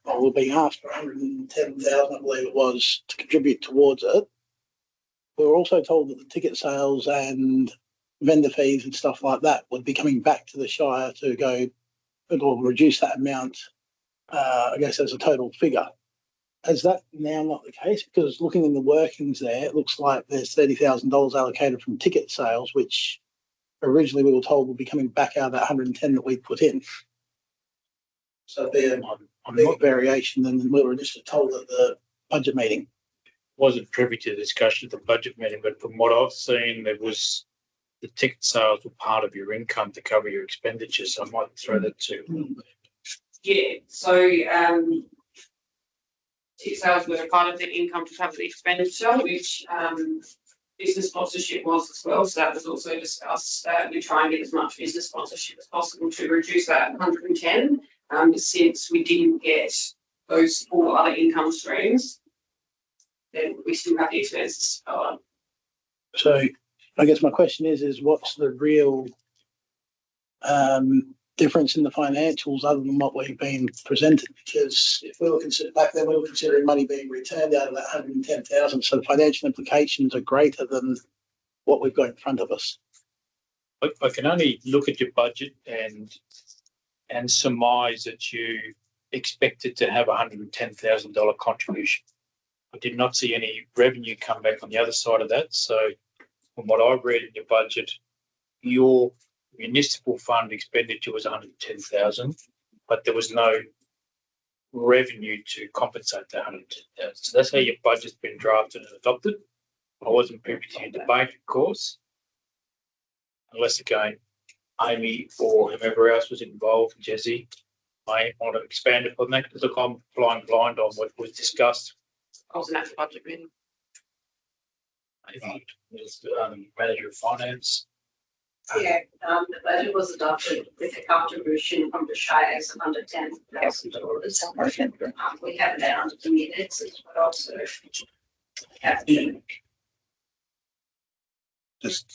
were being asked for 110,000, I believe it was, to contribute towards it. We were also told that the ticket sales and vendor fees and stuff like that would be coming back to the Shire to go or reduce that amount, I guess, as a total figure. Is that now not the case? Because looking in the workings there, it looks like there's $30,000 allocated from ticket sales, which originally we were told would be coming back out of that 110 that we put in. So there'd be a big variation than we were initially told at the budget meeting. Wasn't privy to the discussion at the budget meeting, but from what I've seen, there was the ticket sales were part of your income to cover your expenditures. So I might throw that too. Yeah, so ticket sales were part of the income to cover the expenditure, which business sponsorship was as well. So that was also discussed. We try and get as much business sponsorship as possible to reduce that 110. Since we didn't get those 4 other income streams, then we still have the expenses to cover. So I guess my question is what's the real difference in the financials other than what we've been presented? Because if we were back then, we were considering money being returned out of that 110,000. So the financial implications are greater than what we've got in front of us. I can only look at your budget and surmise that you expected to have $110,000 contribution. I did not see any revenue come back on the other side of that. So from what I've read in your budget, your municipal fund expenditure was 110,000, but there was no revenue to compensate that 110,000. So that's how your budget's been drafted and adopted. I wasn't privy to your debate, of course, unless again Amy or whoever else was involved, Jesse, may want to expand upon that. Look, I'm flying blind on what was discussed. I wasn't at the budget meeting. Manager of Finance. Yeah, the budget was adopted with a contribution from the Shire of under $10,000. We have that under the minutes, but also have the. Does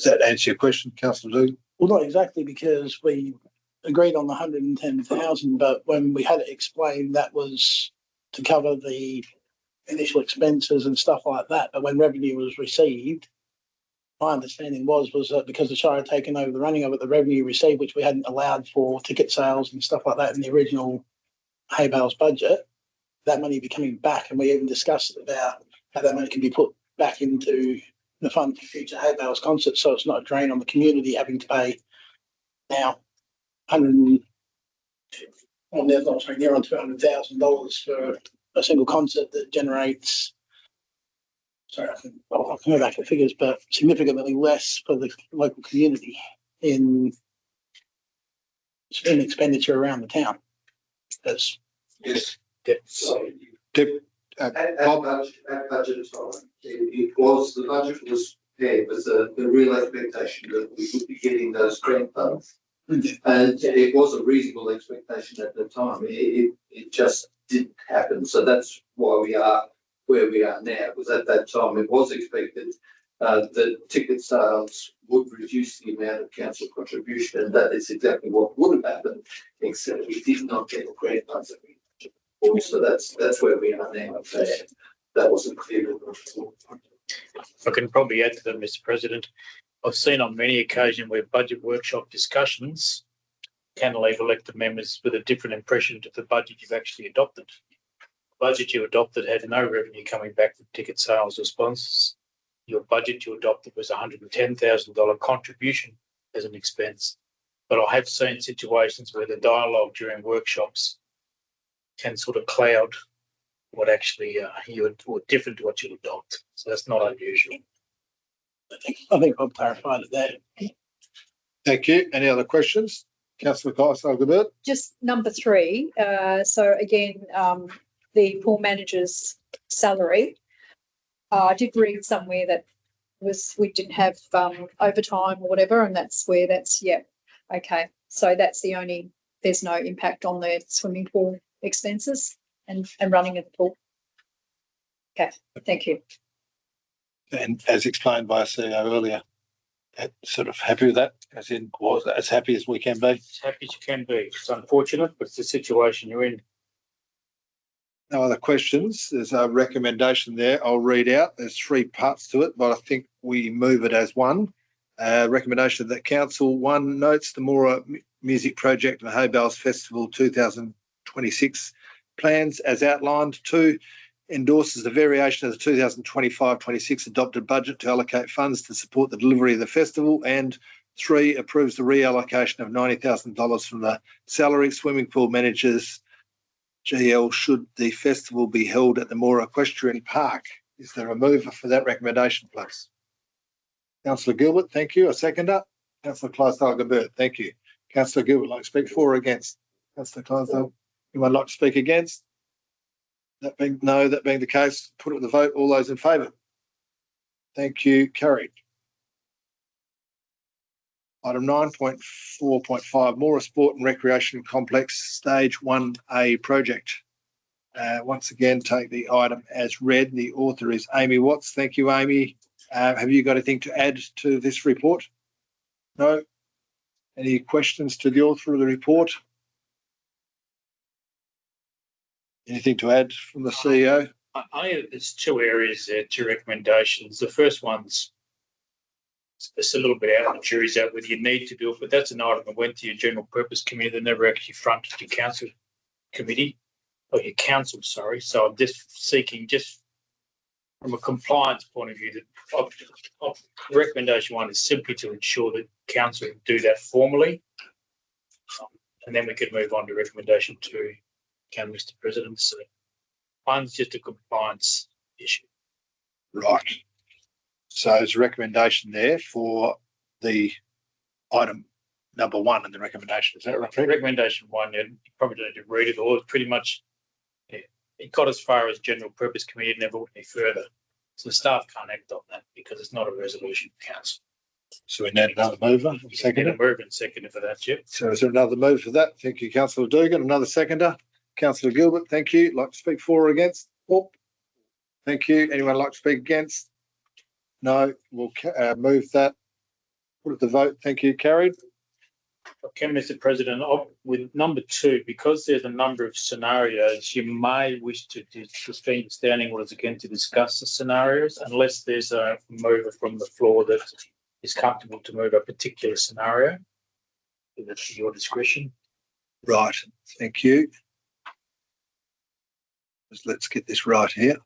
that answer your question, Councillor Dugan? Well, not exactly, because we agreed on the 110,000, but when we had it explained, that was to cover the initial expenses and stuff like that. But when revenue was received, my understanding was that because the Shire had taken over the running of it, the revenue received, which we hadn't allowed for ticket sales and stuff like that in the original hay bales budget, that money be coming back. And we even discussed about how that money can be put back into the fund for future hay bales concerts, so it's not a drain on the community having to pay now near on $200,000 for a single concert that generates. Sorry, I can go back to figures, but significantly less for the local community in expenditure around the town. That's Yes. So Bob, at budget time, it was, the budget was prepared with the real expectation that we would be getting those grant funds. And it was a reasonable expectation at the time. It just didn't happen. So that's why we are where we are now, because at that time it was expected that ticket sales would reduce the amount of council contribution, and that is exactly what would have happened, except we did not get the grant funds that we budgeted for. So that's where we are now. That wasn't clear. I can probably add to that, Mr. President. I've seen on many occasions where budget workshop discussions can leave elected members with a different impression of the budget you've actually adopted. The budget you adopted had no revenue coming back from ticket sales or sponsors. Your budget you adopted was $110,000 contribution as an expense. But I have seen situations where the dialogue during workshops can sort of cloud what actually or different to what you adopt. So that's not unusual. I think I've clarified it there. thank you. Any other questions? Councillor Gilbert? Just number 3. So again, the pool manager's salary. I did read somewhere that we didn't have overtime or whatever, and that's where okay. So that's the only, there's no impact on the swimming pool expenses and running of the pool. Okay, thank you. And as explained by our CEO earlier, sort of happy with that, as in was as happy as we can be. As happy as you can be. It's unfortunate, but it's the situation you're in. No other questions. There's a recommendation there. I'll read out. There's 3 parts to it, but I think we move it as one. Recommendation that Council 1 notes the Moora Music Project and Hay-Bells Festival 2026 plans as outlined. 2, endorses the variation of the 2025-26 adopted budget to allocate funds to support the delivery of the festival. And 3, approves the reallocation of $90,000 from the salary swimming pool managers GL should the festival be held at the Moora Equestrian Park. Is there a mover for that recommendation, please? Councillor Gilbert, thank you. A seconder? Councillor Clydesdale-Gilbert, thank you. Councillor Gilbert, like to speak for or against? Councillor Clydesdale, anyone like to speak against? That being no, that being the case, put it to the vote. All those in favour? Thank you. Carried. Item 9.4.5, Moora Sport and Recreation Complex Stage 1A project. Once again, take the item as read. The author is Amy Watts. Thank you, Amy. Have you got anything to add to this report? No? Any questions to the author of the report? Anything to add from the CEO? There's 2 areas there, 2 recommendations. The first one's it's a little bit out, the jury's out whether you need to do it, but that's an item that went to your general purpose committee that never actually fronted your council committee, or your council, sorry. So I'm just seeking, just from a compliance point of view, that recommendation 1 is simply to ensure that council do that formally. And then we could move on to recommendation 2, Mr. President. So 1's just a compliance issue. Right. So there's a recommendation there for the item number 1 in the recommendation. Is that right? Recommendation 1, you probably don't need to read it all. It's pretty much, it got as far as general purpose committee, it never went any further. So the staff can't act on that because it's not a resolution of council. So we need another mover. Seconder. Need a mover and seconder for that, Jeff. So is there another move for that? Thank you, Councillor Dugan. Another seconder. Councillor Gilbert, thank you. Like to speak for or against? Oh, thank you. Anyone like to speak against? No. We'll move that. Put it to vote. Thank you. Carried. Okay, Mr. President, with number 2, because there's a number of scenarios, you may wish to suspend standing orders again to discuss the scenarios, unless there's a mover from the floor that is comfortable to move a particular scenario. That's your discretion. Right. Thank you. Let's get this right here.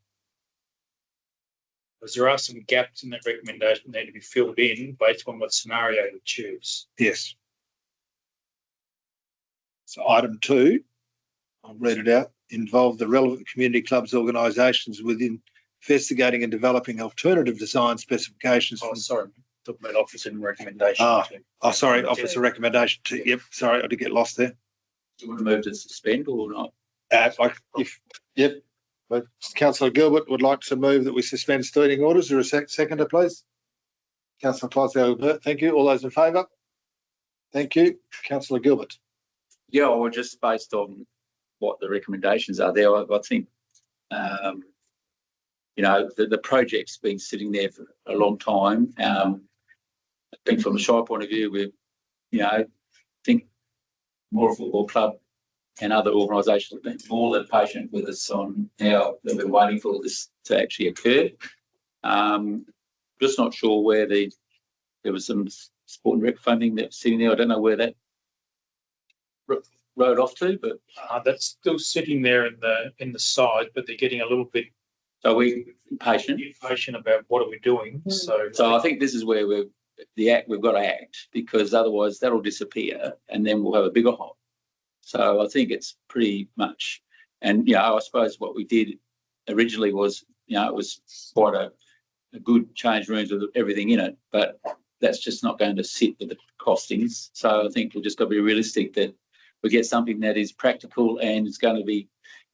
Because there are some gaps in that recommendation that need to be filled in based on what scenario you choose. Yes. So item 2, I'll read it out, involve the relevant community clubs, organisations within investigating and developing alternative design specifications. Oh, sorry, talking about officer and recommendation. Sorry, officer recommendation 2. Yep, sorry, I did get lost there. Do you want to move to suspend or not? But Councillor Gilbert would like to move that we suspend standing orders. Is there a seconder, please? Councillor Clydesdale, thank you. All those in favour? Thank you. Councillor Gilbert. Yeah, well, just based on what the recommendations are there, I think, the project's been sitting there for a long time. I think from a Shire point of view, I think Moora Football Club and other organisations have been more than patient with us on how they've been waiting for this to actually occur. Just not sure where there was some sport and rec funding that's sitting there. I don't know where that rode off to, but that's still sitting there in the side, but they're getting a little bit. So we're impatient about what are we doing. So I think this is where we've got to act, because otherwise that'll disappear and then we'll have a bigger hole. So I think it's pretty much, and I suppose what we did originally was, it was quite a good change rooms with everything in it, but that's just not going to sit with the costings. So I think we've just got to be realistic that we get something that is practical and is going to be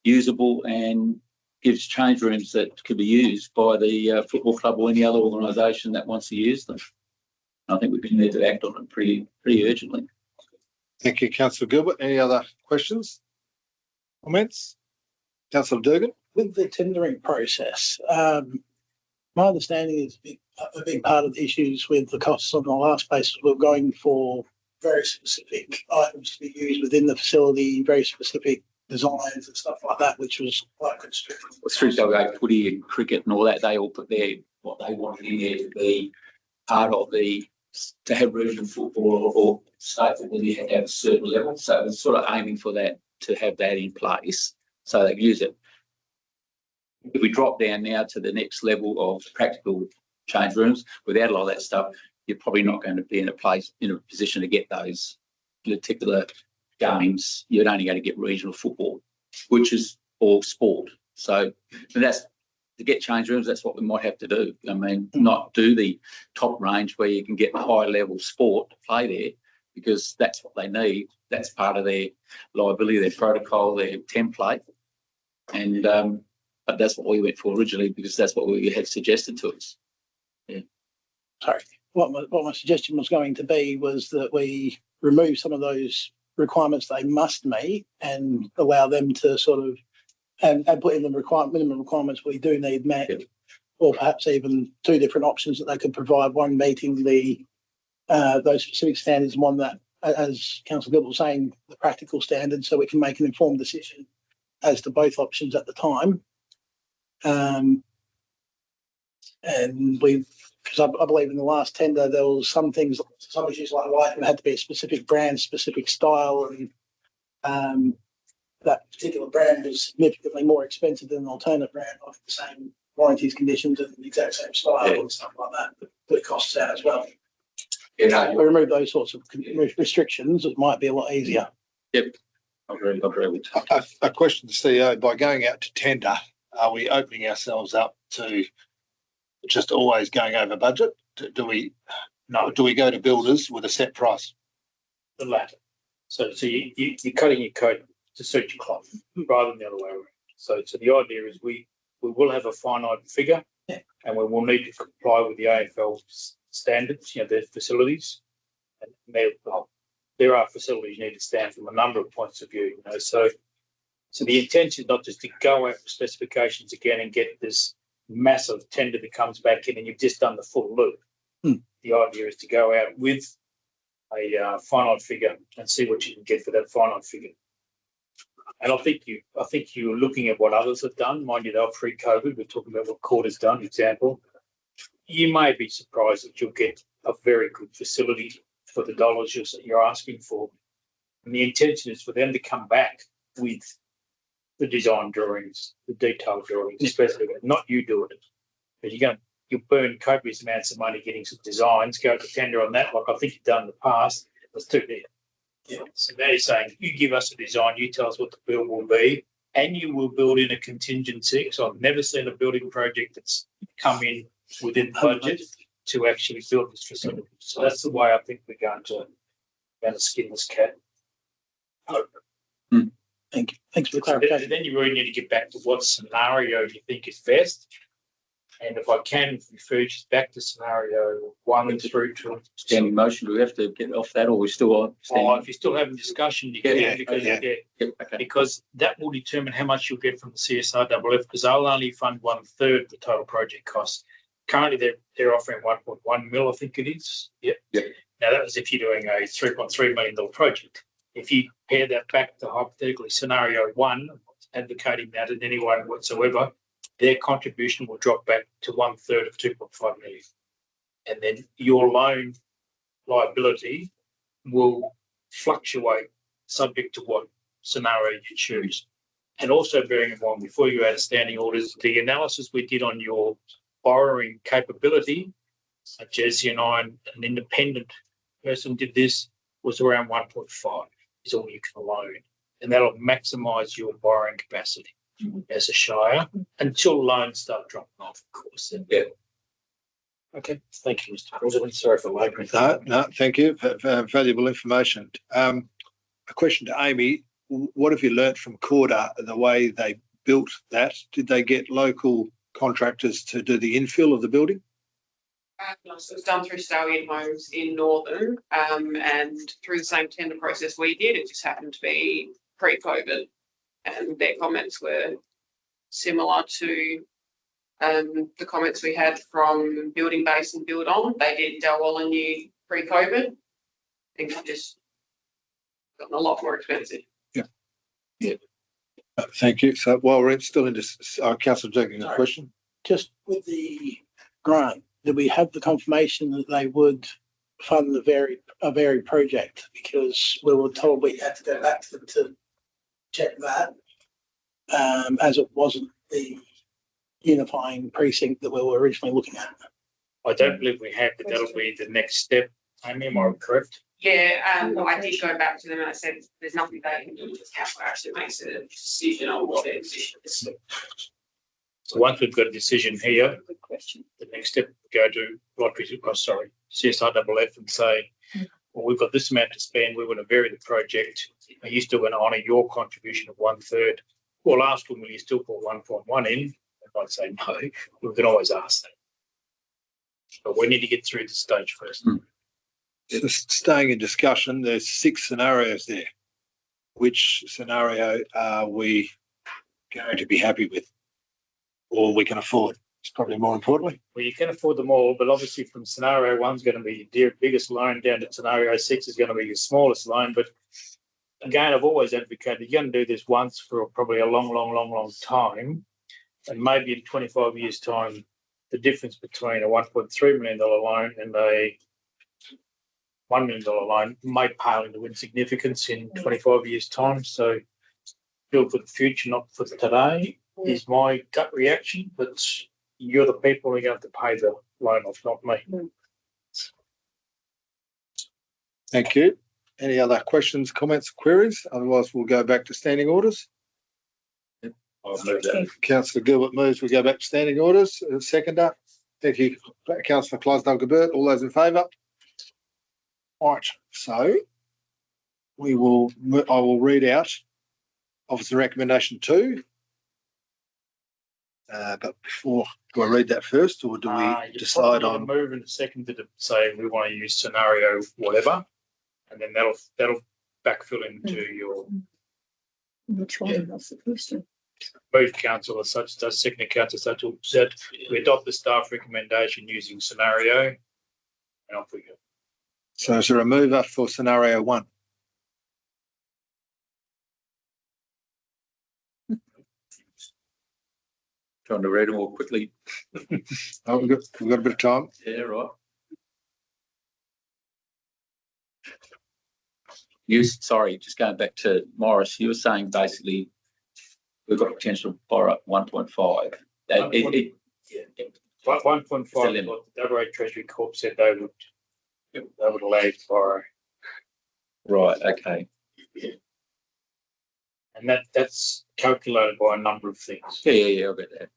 usable and gives change rooms that could be used by the football club or any other organisation that wants to use them. I think we need to act on it pretty urgently. Thank you, Councillor Gilbert. Any other questions, comments? Councillor Durgan. With the tendering process, my understanding is a big part of the issues with the costs on the last basis, we're going for very specific items to be used within the facility, very specific designs and stuff like that, which was quite constricting. Street tailgate, footy and cricket and all that, they all put what they wanted in there to be part of to have regional football or state football, you had to have a certain level. So it was sort of aiming for that, to have that in place so they could use it. If we drop down now to the next level of practical change rooms, without a lot of that stuff, you're probably not going to be in a position to get those particular games. You're only going to get regional football, which is all sport. So that's, to get change rooms, that's what we might have to do. I mean, not do the top range where you can get high level sport to play there, because that's what they need. That's part of their liability, their protocol, their template. And but that's what we went for originally, because that's what we had suggested to us. Yeah. Sorry. What my suggestion was going to be was that we remove some of those requirements they must meet and allow them to sort of and put in the minimum requirements we do need met, or perhaps even two different options that they could provide, one meeting those specific standards and one that, as Councillor Gilbert was saying, the practical standards, so we can make an informed decision as to both options at the time. And because I believe in the last tender there was some things, some issues like lighting had to be a specific brand, specific style, and that particular brand was significantly more expensive than an alternate brand of the same warranties, conditions, and the exact same style and stuff like that. But put costs out as well. If we remove those sorts of restrictions, it might be a lot easier. Yep. I agree with that. A question to CEO: by going out to tender, are we opening ourselves up to just always going over budget? Do we go to builders with a set price? The latter. So you're cutting your coat to suit your cloth rather than the other way around. So the idea is we will have a finite figure, and we will need to comply with the AFL standards, their facilities. And there are facilities you need to stand from a number of points of view, So the intention is not just to go out for specifications again and get this massive tender that comes back in and you've just done the full loop. The idea is to go out with a finite figure and see what you can get for that finite figure. And I think you're looking at what others have done. Mind you, they were pre-COVID. We're talking about what Court has done, example. You may be surprised that you'll get a very good facility for the dollars you're asking for. And the intention is for them to come back with the design drawings, the detailed drawings, especially not you do it. But you'll burn copious amounts of money getting some designs, go to tender on that, like I think you've done in the past. Let's do that. So they're saying, you give us a design, you tell us what the bill will be, and you will build in a contingency. So I've never seen a building project that's come in within budget to actually build this facility. So that's the way I think we're going to skin this cat. Thank you. Thanks for the So clarification. then you really need to get back to what scenario you think is best. And if I can refer you back to scenario 1 through to Standing motion, do we have to get off that or we still on? if you're still having discussion, you can, Okay. because that will determine how much you'll get from the CSRFF, because they'll only fund 1/3 the total project cost. Currently, they're offering 1.1 mil, I think it is. Yep. Now that was if you're doing a $3.3 million project. If you pair that back to hypothetically scenario 1, advocating that in any way whatsoever, their contribution will drop back to 1/3 of 2.5 million. And then your loan liability will fluctuate subject to what scenario you choose. And also bearing in mind, before you add standing orders, the analysis we did on your borrowing capability, Jesse and I, an independent person did this, was around 1.5 is all you can loan. And that'll maximise your borrowing capacity as a Shire until loans start dropping off, of course. Yeah. Okay, thank you, Mr. President. Sorry for labouring. No, thank you for valuable information. A question to Amy: what have you learnt from Corda, the way they built that? Did they get local contractors to do the infill of the building? No, so it was done through Stallion Homes in Northern, and through the same tender process we did. It just happened to be pre-COVID, and their comments were similar to the comments we had from Building Base and Build On. They did Dalwallinu pre-COVID. Things have just gotten a lot more expensive. Yeah. Thank you. So while we're still in this, Councillor taking a question. Just with the grant, did we have the confirmation that they would fund a varied project? Because we were told we had to go back to them to check that, as it wasn't the unifying precinct that we were originally looking at. I don't believe we have, but that'll be the next step. Amy, am I correct? Yeah, I did go back to them and I said, there's nothing they can do with council actually makes a decision on what their position is. So once we've got a decision here, Good question. the next step we go to CSRFF and say, well, we've got this amount to spend, we want to vary the project. Are you still going to honour your contribution of 1/3? We'll ask them, will you still put 1.1 in? They might say no. We can always ask that. But we need to get through the stage first. Just staying in discussion, there's 6 scenarios there. Which scenario are we going to be happy with, or we can afford? It's probably more importantly. Well, you can afford them all, but obviously from scenario 1 is going to be your biggest loan down to scenario 6 is going to be your smallest loan. But again, I've always advocated you're going to do this once for probably a long time. And maybe in 25 years' time, the difference between a $1.3 million loan and a $1 million loan may pale into insignificance in 25 years' time. So build for the future, not for today, is my gut reaction. But you're the people who are going to pay the loan off, not me. Thank you. Any other questions, comments, queries? Otherwise, we'll go back to standing orders. I'll move that. Councillor Gilbert moves. We go back to standing orders. Seconder. Thank you, Councillor Clydesdale-Gilbert. All those in favour? Right. So I will read out Officer Recommendation 2. But before, do I read that first, or do we decide on? Move in a second to say we want to use scenario whatever, and then that'll backfill into your. Which one? That's the question. Move councillor such does, second councillor such said we adopt the staff recommendation using scenario, and off we go. So is there a mover for scenario 1? Trying to read them all quickly. Oh, we've got a bit of time. Yeah, right. Sorry, just going back to Morris, you were saying basically we've got potential to borrow 1.5. 1.5. The WA Treasury Corp said they would allow you to borrow. Right. Okay. And that's calculated by a number of things. Yeah. I'll get that.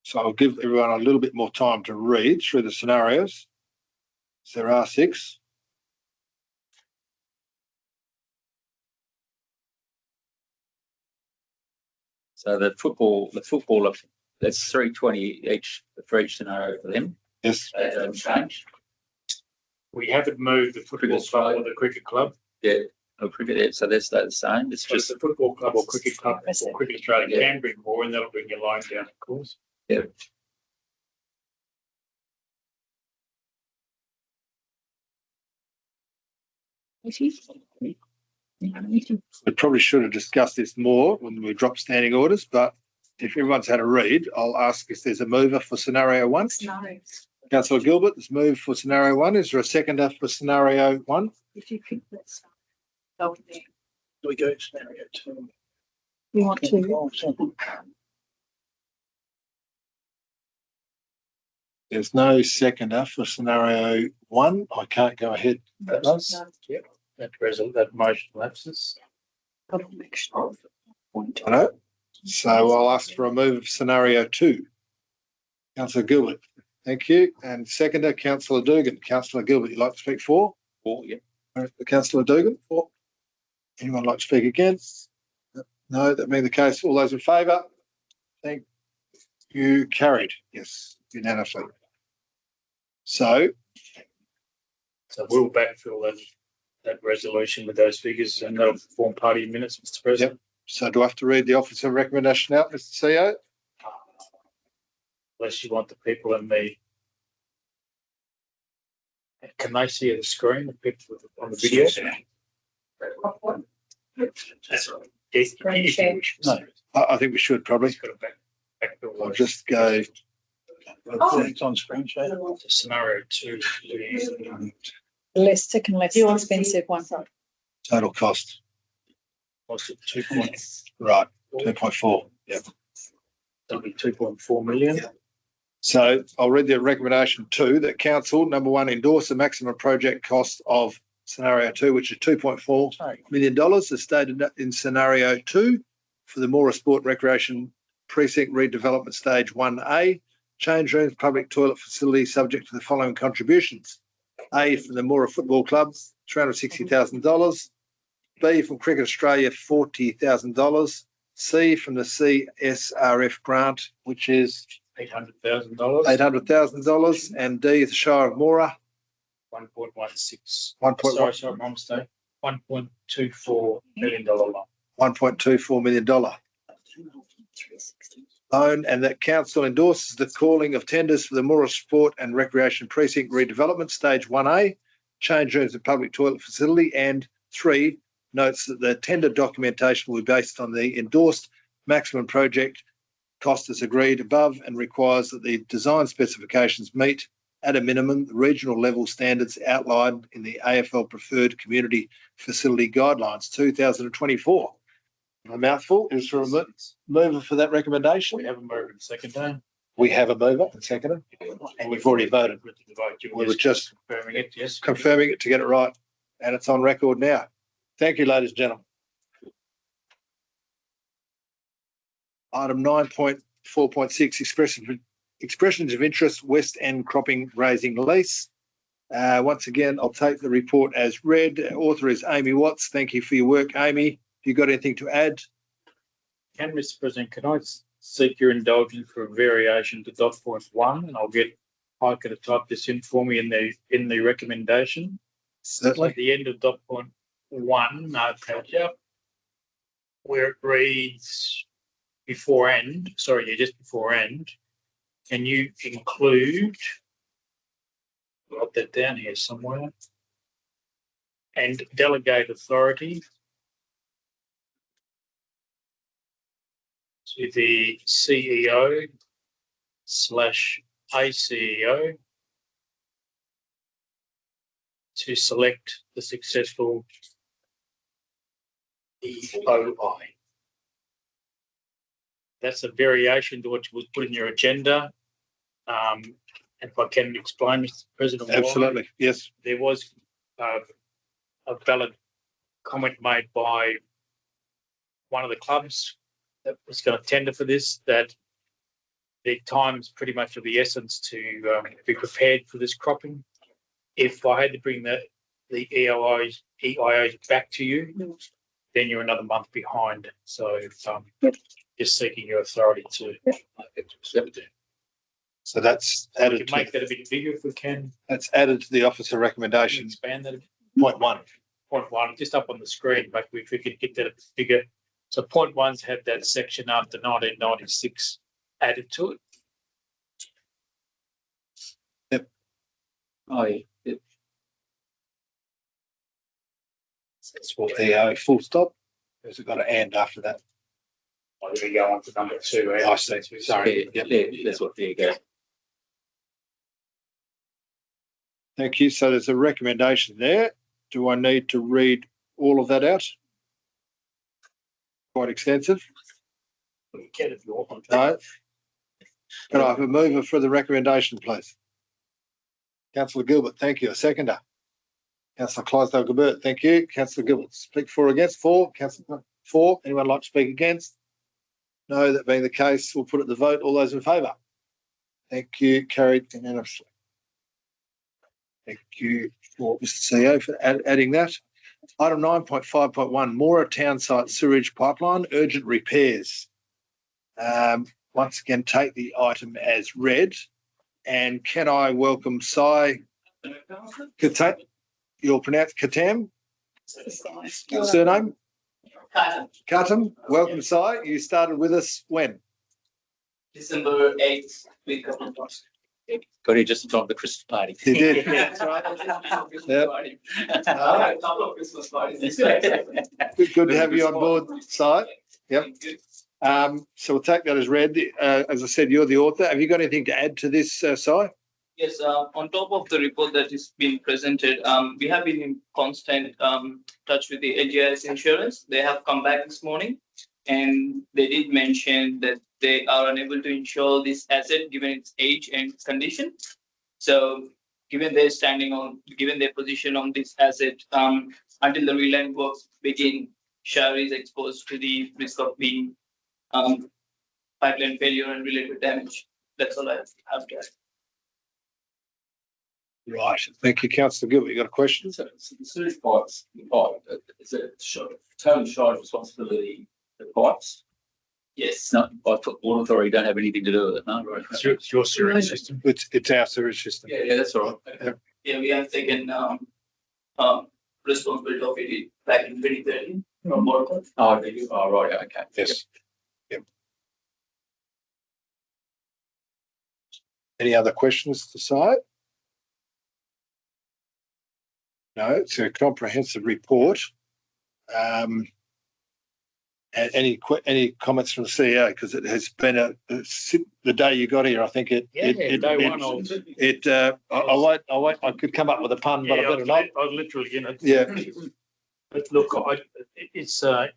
So I'll give everyone a little bit more time to read through the scenarios. So there are 6. So the football, that's 320 each for each scenario for them. Yes. They haven't changed. We haven't moved the football club or the cricket club. Yeah. Oh, cricket. Yeah. So they stay the same. It's So just the football club or cricket club or Cricket Australia can bring more, and that'll bring your line down, of course. yeah. We probably should have discussed this more when we dropped standing orders, but if everyone's had a read, I'll ask if there's a mover for scenario 1. No. Councillor Gilbert has moved for scenario 1. Is there a seconder for scenario 1? If you could, let's go there. Do we go to scenario 2? You want to? There's no seconder for scenario 1. I can't go ahead. That motion lapses. No. So I'll ask for a move of scenario 2. Councillor Gilbert. Thank you. And seconder, Councillor Dugan. Councillor Gilbert, you'd like to speak for? For, yeah. Councillor Dugan, for. Anyone like to speak against? No, that being the case, all those in favour? Thank you. Carried. Yes, unanimously. So we'll backfill that resolution with those figures, and that'll form part of your minutes, Mr. President. So do I have to read the office of recommendation out, Mr. CEO? Unless you want the people in the. Can they see the screen, the people on the video? That's right. Yes, if you wish. No, I think we should probably. Just got to backfill I'll those. just go. It's on screen share. Scenario 2. Less expensive one. Total cost. What's it, 2 point? Right, 2.4. Yeah. That'll be 2.4 million. Yeah. So I'll read the recommendation 2 that council, number 1, endorse the maximum project cost of scenario 2, which is $2.4 million, as stated in scenario 2 for the Moora Sport Recreation Precinct redevelopment stage 1A, change rooms, public toilet facilities, subject to the following contributions. A, from the Moora Football Club, $360,000. B, from Cricket Australia, $40,000. C, from the CSRF grant, which is $800,000. $800,000. And D, the Shire of Moora, 1.16. Sorry, my mistake. $1.24 million loan. $1.24 million loan, and that council endorses the calling of tenders for the Moora Sport and Recreation Precinct redevelopment stage 1A, change rooms and public toilet facility, and 3, notes that the tender documentation will be based on the endorsed maximum project cost as agreed above, and requires that the design specifications meet at a minimum the regional level standards outlined in the AFL Preferred Community Facility Guidelines 2024. A mouthful. Is there a mover for that recommendation? We have a mover and seconder. We have a mover and seconder, and we've already voted. We were just confirming it, yes. Confirming it to get it right, and it's on record now. Thank you, ladies and gentlemen. Item 9.4.6, expressions of interest, West End cropping grazing lease. Once again, I'll take the report as read. Author is Amy Watts. Thank you for your work, Amy. Have you got anything to add? Mr. President, can I seek your indulgence for a variation to dot point 1, and I'll get Hiker to type this in for me in the recommendation. Certainly. At the end of dot point 1, no pressure, where it reads just before end, can you include, write that down here somewhere, and delegate authority to the CEO/ACEO to select the successful EOI. That's a variation to what was put in your agenda. And if I can explain, Mr. President. Absolutely, yes. There was a valid comment made by one of the clubs that was going to tender for this, that the time's pretty much of the essence to be prepared for this cropping. if I had to bring the EIOs back to you, then you're another month behind. So just seeking your authority to accept it. So that's We added can to, make that a bit bigger if we can. that's added to the officer recommendation, Expand that a bit. point 1. Point 1, just up on the screen, but if we could get that a bit bigger. So point 1's had that section after 1996 added to it. Oh, yeah. That's what the full stop. Has it got an and after that? Oh, there we go on to number 2. I see. Sorry. Yeah, that's what, there you go. Thank you. So there's a recommendation there. Do I need to read all of that out? Quite extensive. You can if you want. No. Can I have a mover for the recommendation, please? Councillor Gilbert, thank you. A seconder. Councillor Clydesdale-Gilbert, thank you. Councillor Gilbert, speak for or against? For. Councillor for. Anyone like to speak against? No, that being the case, we'll put it to the vote. All those in favour? Thank you. Carried unanimously. Thank you for Mr. CEO for adding that. Item 9.5.1, Moora Town Site Sewerage Pipeline, urgent repairs. Once again, take the item as read. And can I welcome Sai Katam? You'll pronounce Katam? Surname? Katam. Welcome, Sai. You started with us when? December 8th, week of Got here just in time for the Christmas party. You did. That's right. A couple of Christmas parties. Good to have you on board, Sai. Yep. So we'll take that as read. As I said, you're the author. Have you got anything to add to this, Sai? Yes, on top of the report that is being presented, we have been in constant touch with the LGIS insurance. They have come back this morning and they did mention that they are unable to insure this asset given its age and condition. So given their position on this asset, until the reline works begin, Shire is exposed to the risk of being pipeline failure and related damage. That's all I have to add. Right. Thank you, Councillor Gilbert. You got a question? So the sewage pipes, is it totally Shire's responsibility, the pipes? Yes. No, I thought Water Authority don't have anything to do with it, no? Right. It's your sewage system. It's our sewage system. Yeah, that's all right. Yeah, we have taken responsibility of it back in 2013 from Moora. Oh, right, okay. Yes. Yep. Any other questions to Sai? No, it's a comprehensive report. And any comments from the CEO? Because it has been the day you got here. I think I could come up with a pun, but I better not. I literally, Yeah. But look, it's no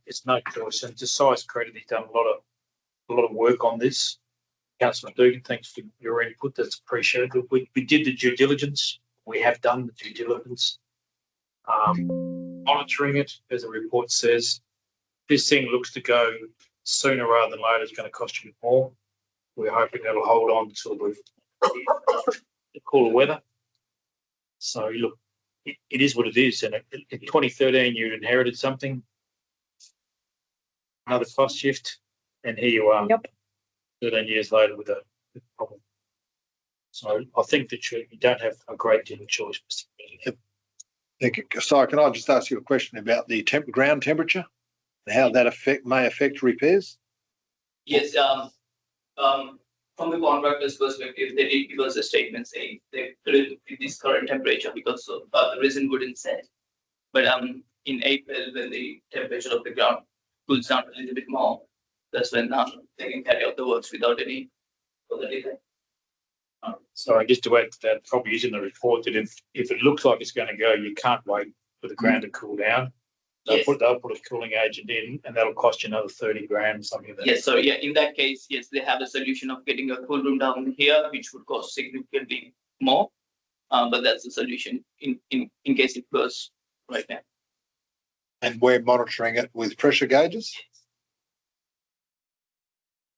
choice, and to Sai's credit, he's done a lot of work on this. Councillor Dugan, thanks for your input. That's appreciated. We did the due diligence. We have done the due diligence. Monitoring it, as the report says. This thing looks to go sooner rather than later. It's going to cost you more. We're hoping that'll hold on until the cooler weather. So look, it is what it is. And in 2013, you inherited something, another cost shift, and here you are. Yep. 13 years later with a problem. So I think that you don't have a great deal of choice, Mr. Yep. Thank you. Sorry, can I just ask you a question about the ground temperature and how that may affect repairs? Yes, from the contractor's perspective, they did give us a statement saying they couldn't with this current temperature because of the resin wouldn't set. But in April, when the temperature of the ground cools down a little bit more, that's when they can carry out the works without any further delay. So just to add to that, probably is in the report that if it looks like it's going to go, you can't wait for the ground to cool down. They'll put a cooling agent in, and that'll cost you another 30 grand, something like that. Yes, so yeah, in that case, yes, they have a solution of getting a cool room down here, which would cost significantly more. But that's the solution in case it goes right now. And we're monitoring it with pressure gauges.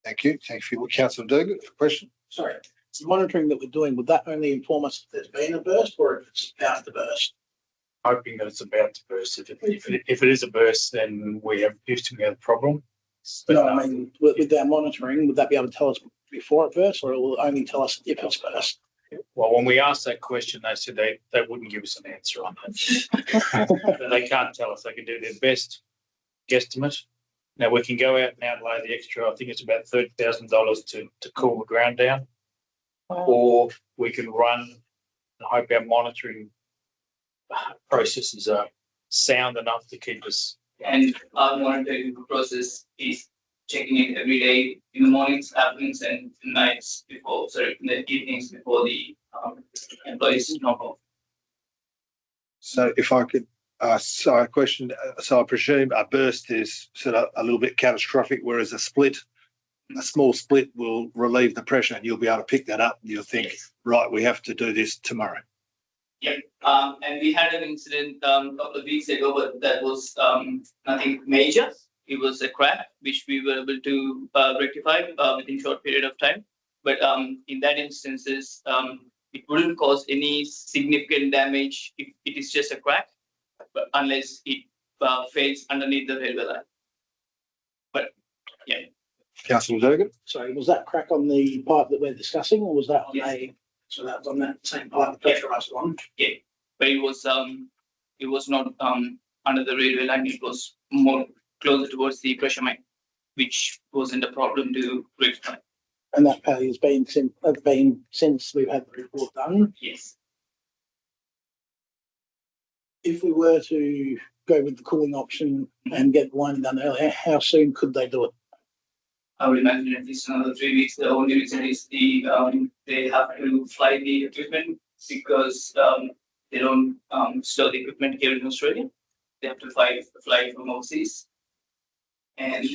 Thank you. Thank you, Councillor Dugan. Question? Sorry. The monitoring that we're doing, would that only inform us if there's been a burst or if it's about to burst? Hoping that it's about to burst. If it is a burst, then we have a problem. But No, I mean, with our monitoring, would that be able to tell us before it bursts, or it will only tell us if it's burst? well, when we asked that question, they said they wouldn't give us an answer on that. They can't tell us. They can do their best guesstimate. Now we can go out and outlay the extra. I think it's about $30,000 to cool the ground down, or we can run and hope our monitoring processes are sound enough to keep us. And our monitoring process is checking it every day in the mornings, afternoons, and nights before, sorry, in the evenings before the employees knock off. So if I could, so a question, so I presume a burst is sort of a little bit catastrophic, whereas a small split will relieve the pressure and you'll be able to pick that up and you'll think, right, we have to do this tomorrow. Yeah, and we had an incident a couple of weeks ago, but that was nothing major. It was a crack which we were able to rectify within a short period of time. But in that instances, it wouldn't cause any significant damage if it is just a crack, but unless it fades underneath the railway line. But yeah. Councillor Durgan? Sorry, was that crack on the pipe that we're discussing, or was that on so that was on that same pipe, the pressurised one? Yeah, but it was not under the railway line. It was more closer towards the pressure main, which wasn't a problem to rectify. And that has been since we've had the report done. Yes. If we were to go with the cooling option and get the line done earlier, how soon could they do it? I would imagine at least another 3 weeks. The only reason is they have to fly the equipment because they don't store the equipment here in Australia. They have to fly from overseas. And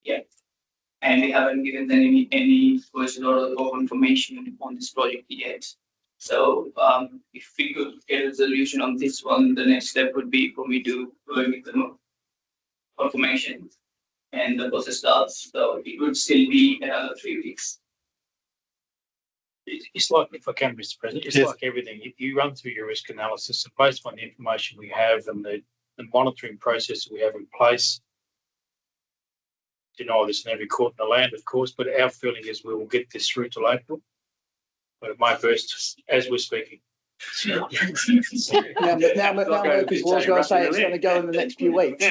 yeah, and we haven't given them any version or confirmation on this project yet. So if we could get a resolution on this one, the next step would be for me to go with the confirmation, and the process starts. So it would still be another 3 weeks. It's like, if I can, Mr. President, it's like everything. If you run through your risk analysis and based on the information we have and the monitoring process we have in place, deny this in every court in the land, of course, but our feeling is we will get this through till April. But it might burst as we're speaking. now Murphy's Law's going to say it's going to go in the next few weeks.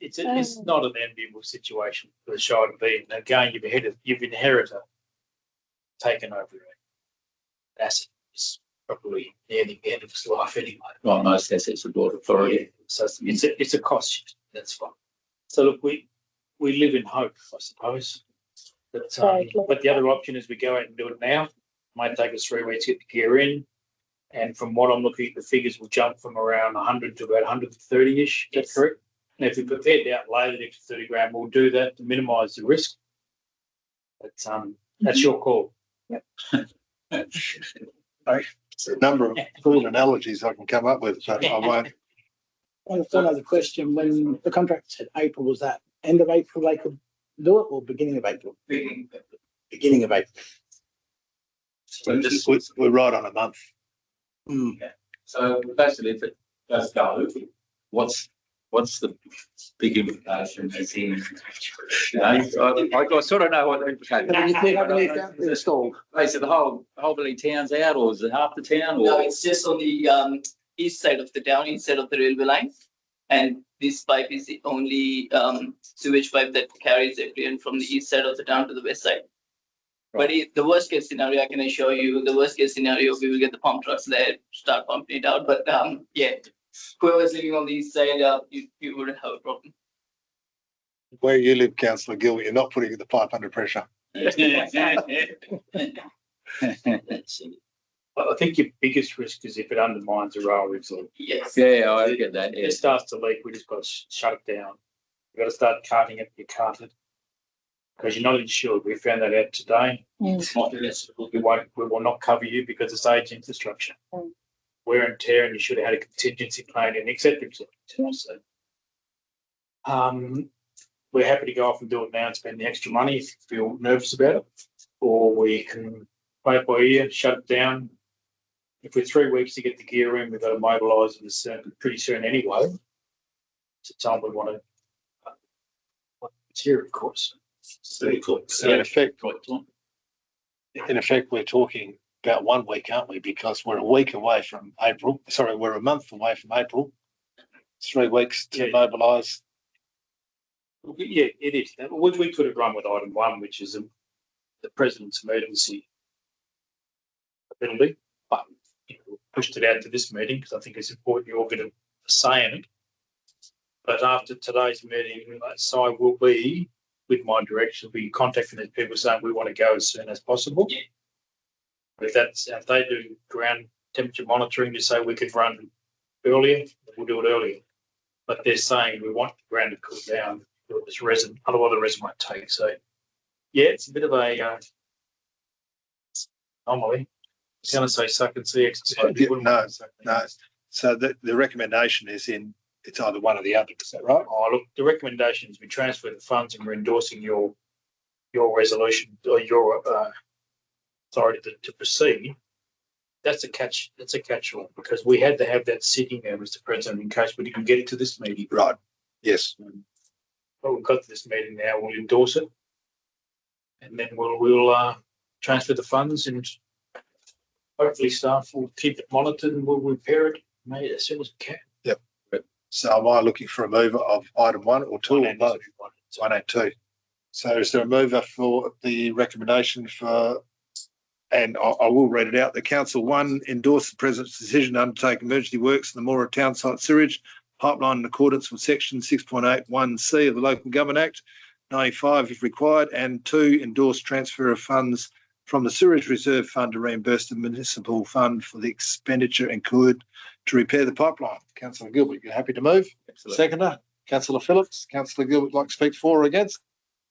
It's not an enviable situation for the Shire to be in. Again, you've inherited, taken over an asset that's probably near the end of its life anyway. Well, most assets are bought authority. Yeah. So it's a cost. That's fine. So look, we live in hope, I suppose. But the other option is we go out and do it now. It might take us 3 weeks to get the gear in. And from what I'm looking at, the figures will jump from around 100 to about 130-ish. Is that correct? And if we're prepared to outlay the extra 30 grand, we'll do that to minimise the risk. But that's your call. Yep. It's a number of food analogies I can come up with, but I won't. One other question: when the contract said April, was that end of April they could do it, or beginning of April? Beginning of April. So we're right on a month. Yeah. So basically, if it does go, what's the big implication? As in, I sort of know what the implication is. Installed. Basically, the whole bloody town's out, or is it half the town? Or? No, it's just on the east side of the town, east side of the railway line. And this pipe is the only sewage pipe that carries effluent from the east side of the town to the west side. But the worst case scenario, I can assure you, the worst case scenario, we will get the pump trucks there, start pumping it out. But yeah, whoever's living on the east side, you wouldn't have a problem. Where you live, Councillor Gill, you're not putting the pipe under pressure. I think your biggest risk is if it undermines a rail resort. Yes. Yeah, I get that. If it starts to leak, we just got to shut it down. You've got to start carting it, you cart it. Because you're not insured. We found that out today. We will not cover you because it's age infrastructure. Wear and tear, and you should have had a contingency plan and etc. So, we're happy to go off and do it now and spend the extra money if you feel nervous about it. Or we can play it by ear, shut it down. If we're 3 weeks to get the gear in, we've got to mobilise this pretty soon anyway. It's a time we want to. It's here, of course. So in effect, we're talking about 1 week, aren't we? Because we're a week away from April. Sorry, we're a month away from April. 3 weeks to mobilise. Yeah, it is. We could have run with item 1, which is the President's emergency ability, but pushed it out to this meeting because I think it's important you all get a say in it. But after today's meeting, so I will be, with my direction, be contacting these people saying we want to go as soon as possible. Yeah. If they do ground temperature monitoring to say we could run earlier, we'll do it earlier. But they're saying we want the ground to cool down. This resin, otherwise the resin won't take. So, yeah, it's a bit of a anomaly. I was going to say suck and see exercise. No. So the recommendation is it's either one or the other. Is that right? Oh, look, the recommendation is we transfer the funds and we're endorsing your resolution or your authority to proceed. That's a catch. That's a catch-all because we had to have that sitting there, Mr. President, in case we didn't get it to this meeting. Right. Yes. Well, we've got to this meeting now. We'll endorse it, and then we'll transfer the funds, and hopefully staff will keep it monitored and we'll repair it made as soon as we can. Yep. So am I looking for a mover of item 1 or 2 or both? 1 and 2. So is there a mover for the recommendation for? And I will read it out. The Council 1 endorse the President's decision to undertake emergency works in the Moora town site sewage pipeline in accordance with Section 6.81C of the Local Government Act 95 if required, and 2, endorse transfer of funds from the Sewerage Reserve Fund to reimburse the municipal fund for the expenditure incurred to repair the pipeline. Councillor Gilbert, you happy to move? Absolutely. Seconder, Councillor Phillips. Councillor Gilbert, like to speak for or against?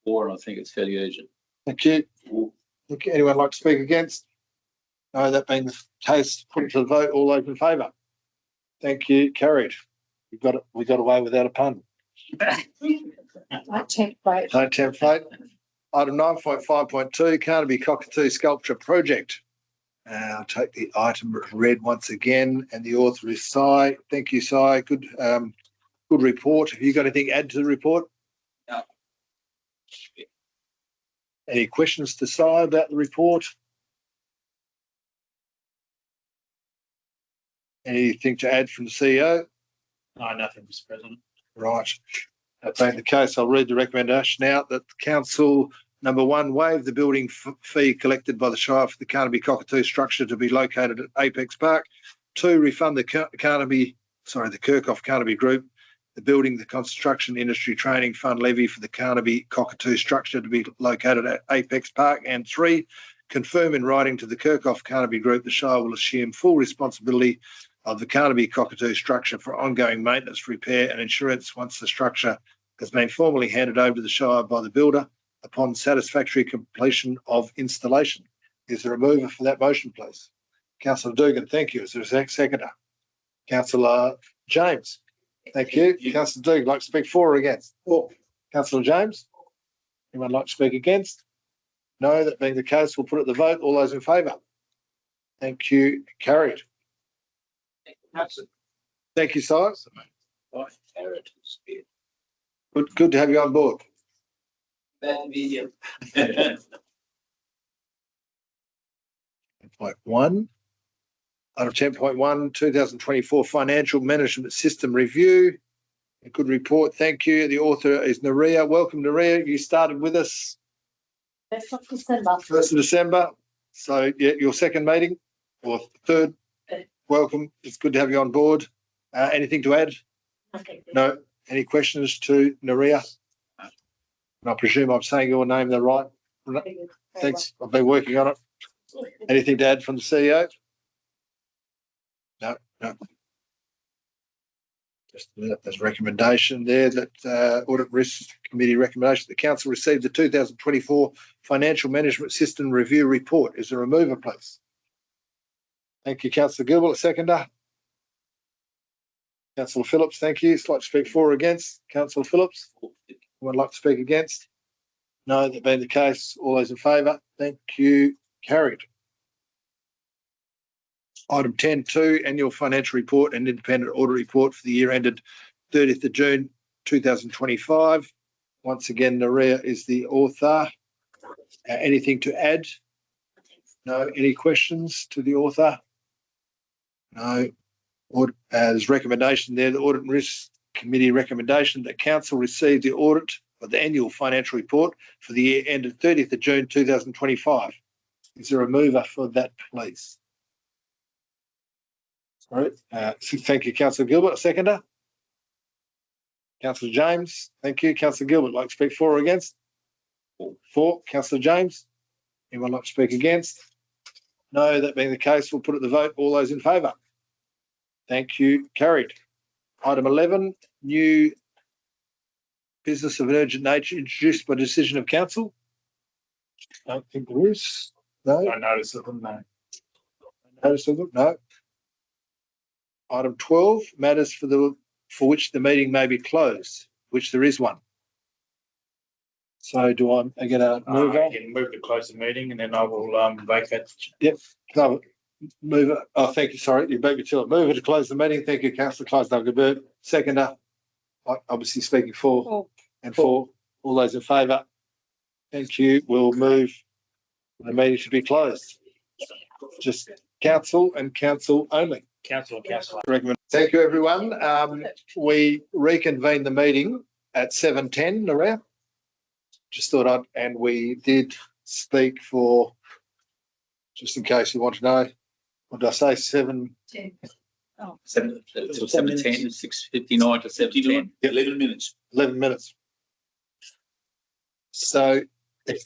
For, and I think it's fairly urgent. Thank you. Okay, anyone like to speak against? No, that being the case, put it to the vote. All those in favour? Thank you. Carried. We got away without a pun. No template. No template. Item 9.5.2, Carnaby Cockatoo Sculpture Project. I'll take the item read once again, and the author is Si. Thank you, Si. Good report. Have you got anything to add to the report? No. Any questions to Si about the report? Anything to add from the CEO? No, nothing, Mr. President. Right. That being the case, I'll read the recommendation out that Council number 1, waive the building fee collected by the Shire for the Carnaby Cockatoo structure to be located at Apex Park. 2, refund the Kirkhoff Carnaby Group the building the Construction Industry Training Fund levy for the Carnaby Cockatoo structure to be located at Apex Park. And 3, confirm in writing to the Kirkhoff Carnaby Group the Shire will assume full responsibility of the Carnaby Cockatoo structure for ongoing maintenance, repair and insurance once the structure has been formally handed over to the Shire by the builder upon satisfactory completion of installation. Is there a mover for that motion, please? Councillor Dugan, thank you. Is there a seconder? Councillor James, thank you. Councillor Dugan, like to speak for or against? For. Councillor James? Anyone like to speak against? No, that being the case, we'll put it to the vote. All those in favour? Thank you. Carried. Thank you, Si. Good to have you on board. Bad medium. 10.1. Item 10.1, 2024 Financial Management System Review. A good report. Thank you. The author is Naria. Welcome, Naria. You started with us 1st of December. 1st of December. So yeah, your second meeting or third. Welcome. It's good to have you on board. Anything to add? Okay. No. Any questions to Naria? And I presume I'm saying your name the right. Thanks. I've been working on it. Anything to add from the CEO? No. Just there's a recommendation there that Audit Risk Committee recommendation the Council received the 2024 Financial Management System Review Report. Is there a mover, please? Thank you, Councillor Gilbert. A seconder? Councillor Phillips, thank you. Like to speak for or against? Councillor Phillips? Would like to speak against? No, that being the case, all those in favour, thank you, carried. Item 10.2, annual financial report and independent audit report for the year ended 30th of June 2025. Once again, Naria is the author. Anything to add? No. Any questions to the author? No. As recommendation there, the Audit and Risk Committee recommendation that Council receive the audit of the annual financial report for the year ended 30th of June 2025. Is there a mover for that, please? All right. Thank you, Councillor Gilbert. A seconder? Councillor James. Thank you. Councillor Gilbert, like to speak for or against? For. Councillor James. Anyone like to speak against? No, that being the case, we'll put it to the vote. All those in favour? Thank you. Carried. Item 11, new business of an urgent nature introduced by decision of council. Don't think there is. No. I noticed of them, no. Notice of them? No. Item 12, matters for which the meeting may be closed, which there is one. So do I get a mover? I can move to close the meeting and then I will vacate. Yep. No, move it. Oh, thank you. Sorry, you beat me to it. Move it to close the meeting. Thank you, Councillor Clydesdale-Gilbert. Seconder, obviously speaking for and for. All those in favour? Thank you. We'll move the meeting to be closed. Just council and council only. Council and council. Recommend. Thank you, everyone. We reconvene the meeting at 7:10, Naria. Just thought and we did speak for, just in case you want to know, what did I say, 7:10? Oh. 7 till 7:10, 6:59 to 7:10. 11 minutes. 11 minutes. So, Did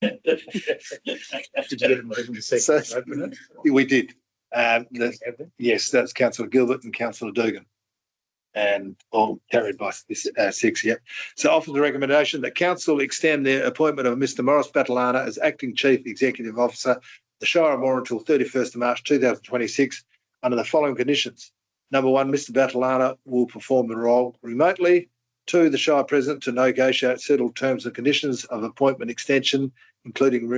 you get a motion to second? we did. Yes, that's Councillor Gilbert and Councillor Dugan. And all carried by 6, yep. So offer the recommendation that council extend the appointment of Mr. Morris Battlana as acting chief executive officer, the Shire of Moora until 31st of March 2026 under the following conditions. Number 1, Mr. Battlana will perform the role remotely. 2, the Shire President to negotiate settled terms and conditions of appointment extension, including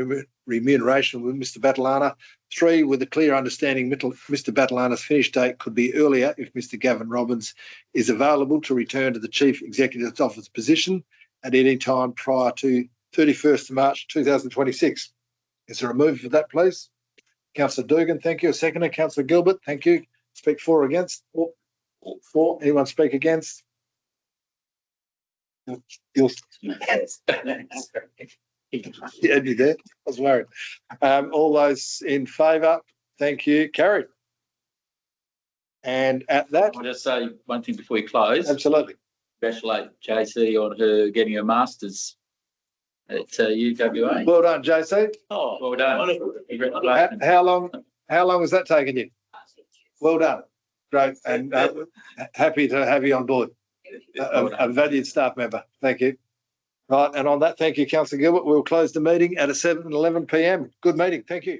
remuneration with Mr. Battlana. 3, with a clear understanding Mr. Battlana's finish date could be earlier if Mr. Gavin Robbins is available to return to the Chief Executive Officer's position at any time prior to 31st of March 2026. Is there a move for that, please? Councillor Dugan, thank you. A seconder, Councillor Gilbert, thank you. Speak for or against? For. Anyone speak against? You'll yeah, you there? I was worried. All those in favour, thank you. Carried. And at that, I'll just say one thing before we close. absolutely. Congratulate JC on her getting her masters at UWA. Well done, JC. Oh, well done. Congratulations. How long has that taken you? Well done. Great. And happy to have you on board. A valued staff member. Thank you. Right. And on that, thank you, Councillor Gilbert. We'll close the meeting at 7:11 p.m. Good meeting. Thank you.